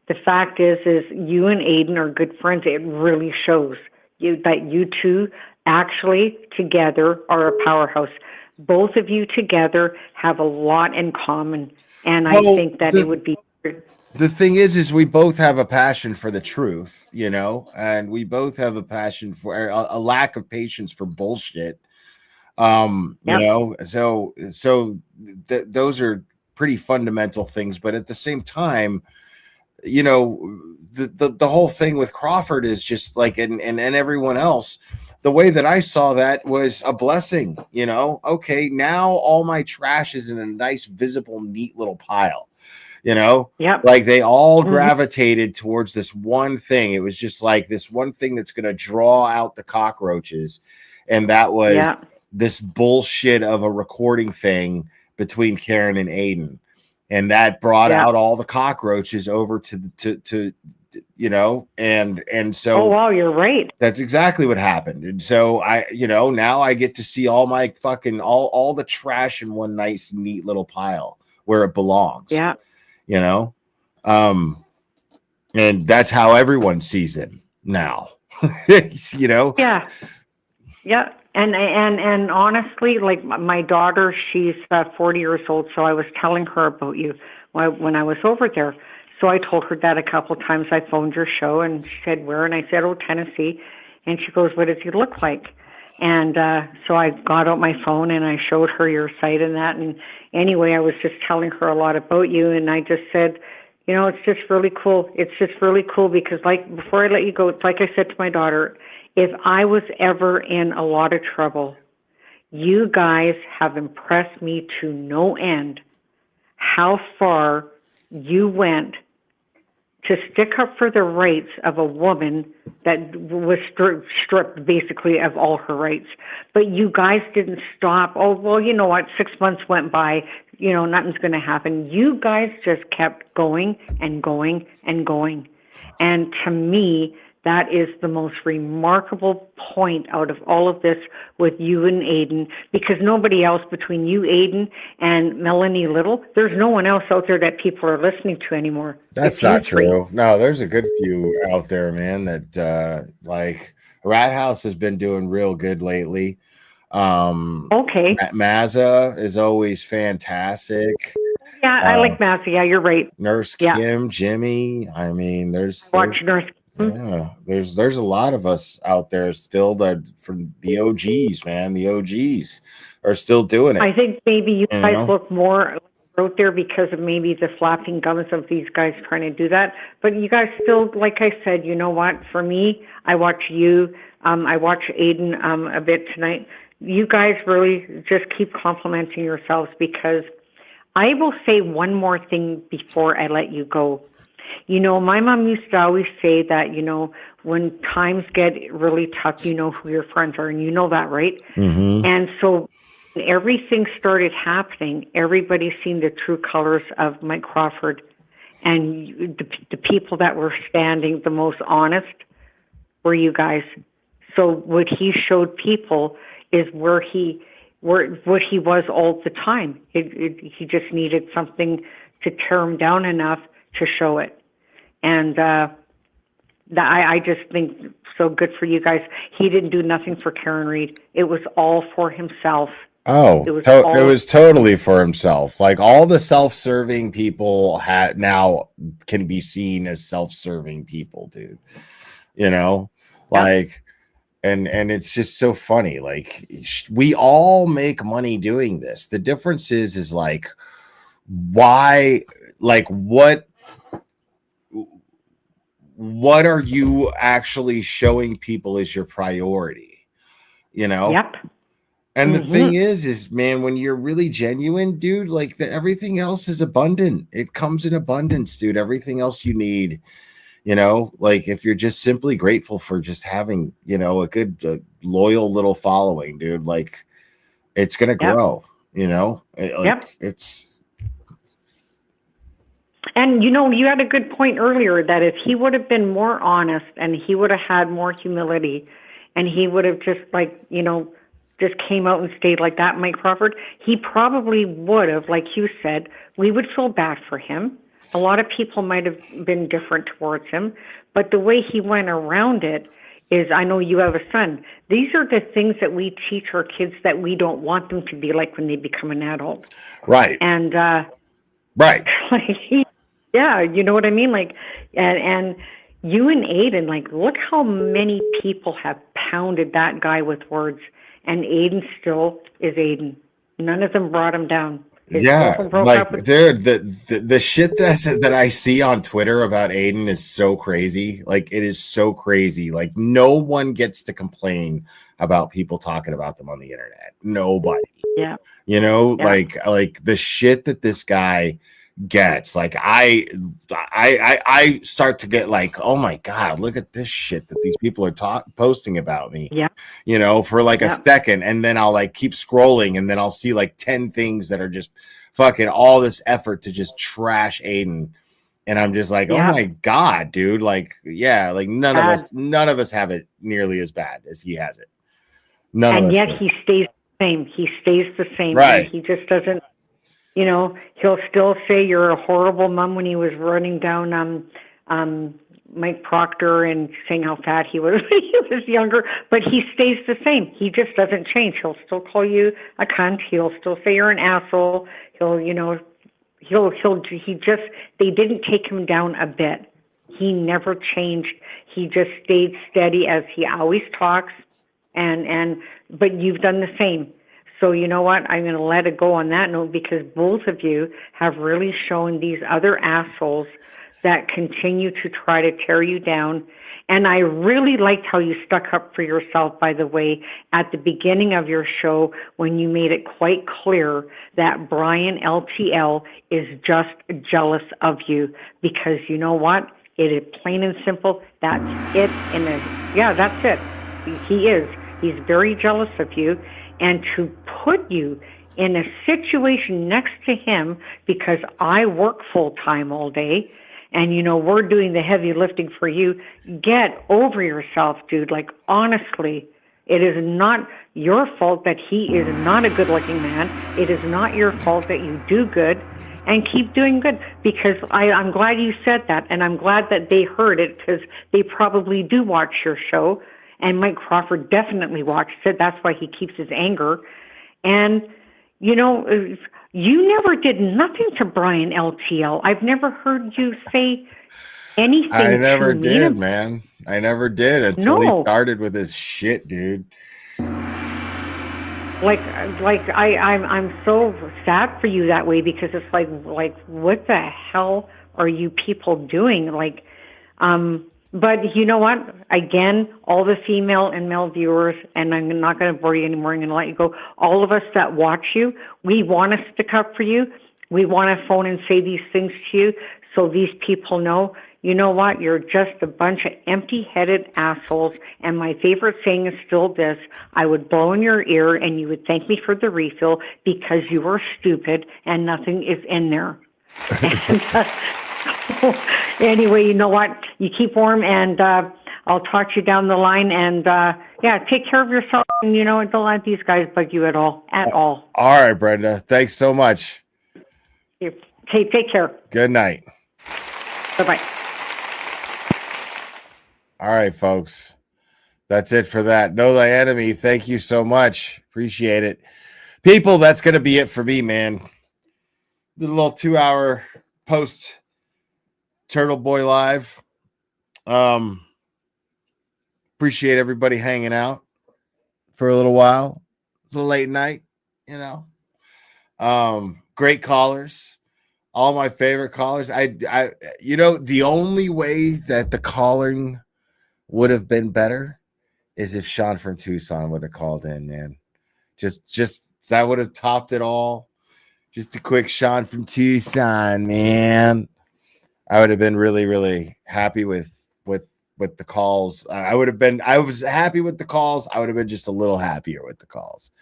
the fact is you and Aiden are good friends. It really shows that you two actually together are a powerhouse. Both of you together have a lot in common, and I think that it would be. The thing is we both have a passion for the truth, and we both have a passion for a lack of patience for bullshit. So those are pretty fundamental things, but at the same time, the whole thing with Crawford is just like, and everyone else, the way that I saw that was a blessing. Okay, now all my trash is in a nice, visible, neat little pile. Like they all gravitated towards this one thing. It was just like this one thing that's going to draw out the cockroaches, and that was this bullshit of a recording thing between Karen and Aiden, and that brought out all the cockroaches over to and so. Oh wow, you're right. That's exactly what happened. And so now I get to see all my fucking all the trash in one nice, neat little pile where it belongs. And that's how everyone sees it now. And honestly, like my daughter, she's 40 years old, so I was telling her about you when I was over there. So I told her that a couple of times. I phoned your show, and she said, where? And I said, oh, Tennessee. And she goes, what does he look like? And so I got out my phone and I showed her your site and that. And anyway, I was just telling her a lot about you, and I just said, it's just really cool. It's just really cool because, like, before I let you go, it's like I said to my daughter, if I was ever in a lot of trouble, you guys have impressed me to no end how far you went to stick up for the rights of a woman that was stripped basically of all her rights. But you guys didn't stop. Oh, well, you know what? 6 months went by. Nothing's going to happen. You guys just kept going and going and going. And to me, that is the most remarkable point out of all of this with you and Aiden, because nobody else between you, Aiden, and Melanie Little, there's no one else out there that people are listening to anymore. That's not true. No, there's a good few out there, man, that like Rat House has been doing real good lately. Okay. Mazza is always fantastic. Yeah, I like Mazza. Yeah, you're right. Nurse Kim, Jimmy. I mean, there's Nurse. Yeah, there's a lot of us out there still that from the OGs, man. The OGs are still doing it. I think maybe you guys look more out there because of maybe the flapping gums of these guys trying to do that. But you guys still, like I said, you know what? For me, I watch you. I watch Aiden a bit tonight. You guys really just keep complimenting yourselves, because I will say one more thing before I let you go. My mom used to always say that, when times get really tough, you know who your friends are, and you know that, right? Mm-hmm. And so when everything started happening, everybody seen the true colors of Mike Crawford, and the people that were standing the most honest were you guys. So what he showed people is what he was all the time. He just needed something to tear him down enough to show it. And I just think so good for you guys. He didn't do nothing for Karen Reed. It was all for himself. Oh, It was it was totally for himself. Like all the self-serving people now can be seen as self-serving people, dude. You know, like, and it's just so funny. Like we all make money doing this. The difference is like, why? Like what are you actually showing people is your priority? You know? Yep. And the thing is, man, when you're really genuine, dude, like everything else is abundant. It comes in abundance, dude. Everything else you need, you know, like if you're just simply grateful for just having, you know, a good, loyal little following, dude, like it's going to grow, you know, it's. And, you know, you had a good point earlier that if he would have been more honest and he would have had more humility and he would have just like, you know, just came out and stayed like that, Mike Crawford, he probably would have, like you said, we would feel bad for him. A lot of people might have been different towards him, but the way he went around it is, I know you have a son. These are the things that we teach our kids that we don't want them to be like when they become an adult. Right. And, right. Like, yeah, you know what I mean? Like, and you and Aiden, like, look how many people have pounded that guy with words. And Aiden still is Aiden. None of them brought him down. Like, dude, the shit that I see on Twitter about Aiden is so crazy. Like, it is so crazy. Like, no one gets to complain about people talking about them on the internet. Nobody. Yeah. You know, like the shit that this guy gets, like I start to get like, oh my god, look at this shit that these people are posting about me, you know, for like a second, and then I'll like keep scrolling, and then I'll see like 10 things that are just fucking all this effort to just trash Aiden, and I'm just like, oh my god, dude, like like none of us have it nearly as bad as he has it. And yet he stays the same. He stays the same. Right. He just doesn't. You know, he'll still say you're a horrible mom when he was running down Mike Proctor and saying how fat he was when he was younger, but he stays the same. He just doesn't change. He'll still call you a cunt. He'll still say you're an asshole. He'll, you know, they didn't take him down a bit. He never changed. He just stayed steady as he always talks, but you've done the same. So you know what? I'm going to let it go on that note because both of you have really shown these other assholes that continue to try to tear you down. And I really liked how you stuck up for yourself, by the way, at the beginning of your show when you made it quite clear that Brian LTL is just jealous of you because you know what? It is plain and simple. That's it. That's it. He is. He's very jealous of you. And to put you in a situation next to him, because I work full time all day, and you know, we're doing the heavy lifting for you, get over yourself, dude. Like, honestly, it is not your fault that he is not a good looking man. It is not your fault that you do good and keep doing good, because I'm glad you said that, and I'm glad that they heard it because they probably do watch your show. And Mike Crawford definitely watches it. That's why he keeps his anger. And, you know, you never did nothing to Brian LTL. I've never heard you say anything. I never did, man. I never did until he started with his shit, dude. Like I'm so sad for you that way because it's like what the hell are you people doing? Like, but you know what? Again, all the female and male viewers, and I'm not going to bore you anymore. I'm going to let you go. All of us that watch you, we want to stick up for you. We want to phone and say these things to you so these people know, you know what? You're just a bunch of empty-headed assholes. And my favorite saying is still this: I would blow in your ear and you would thank me for the refill because you were stupid and nothing is in there. Anyway, you know what? You keep warm, and I'll talk to you down the line. And take care of yourself, and you know, don't let these guys bug you at all. All right, Brenda. Thanks so much. Take care. Good night. Bye-bye. All right, folks. That's it for that. Know thy enemy. Thank you so much. Appreciate it. People, that's going to be it for me, man. The little 2-hour post Turtle Boy Live. Appreciate everybody hanging out for a little while. It's a late night, you know. Great callers. All my favorite callers. I you know, the only way that the calling would have been better is if Sean from Tucson would have called in, man. Just that would have topped it all. Just a quick Sean from Tucson, man. I would have been really, really happy with the calls. I was happy with the calls. I would have been just a little happier with the calls.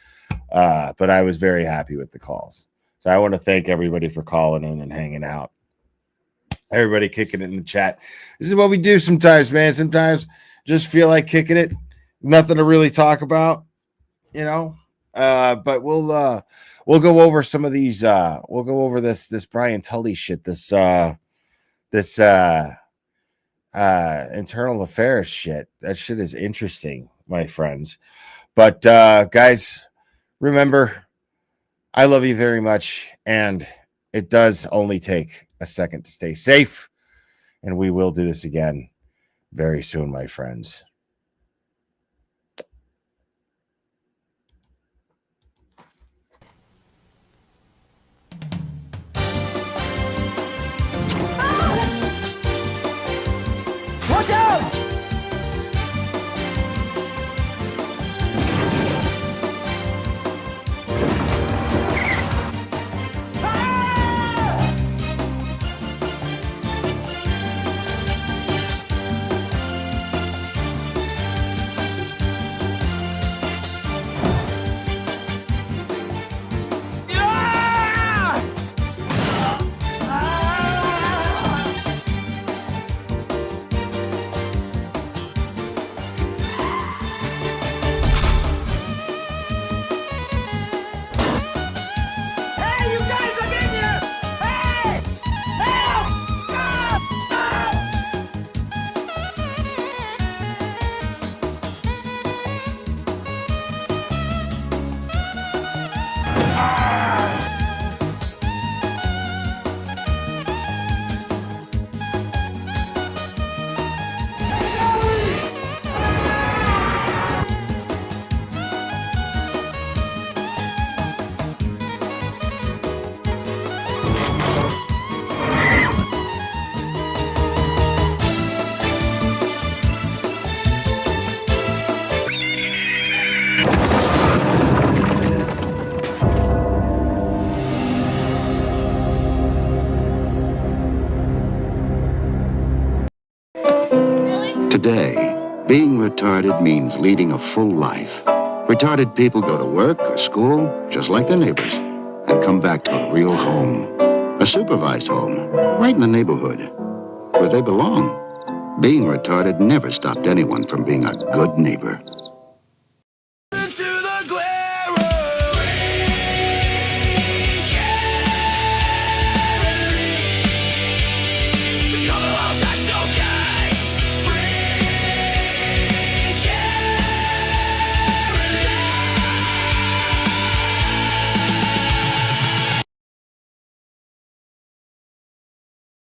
But I was very happy with the calls. So I want to thank everybody for calling in and hanging out. Everybody kicking it in the chat. This is what we do sometimes, man. Sometimes just feel like kicking it. Nothing to really talk about, you know. But we'll go over some of these. We'll go over this Brian Tully shit. This internal affairs shit. That shit is interesting, my friends. But guys, remember, I love you very much, and it does only take a second to stay safe, and we will do this again very soon, my friends. Watch out! Today, being retarded means leading a full life. Retarded people go to work or school, just like their neighbors, and come back to a real home. A supervised home, right in the neighborhood, where they belong. Being retarded never stopped anyone from being a good neighbor.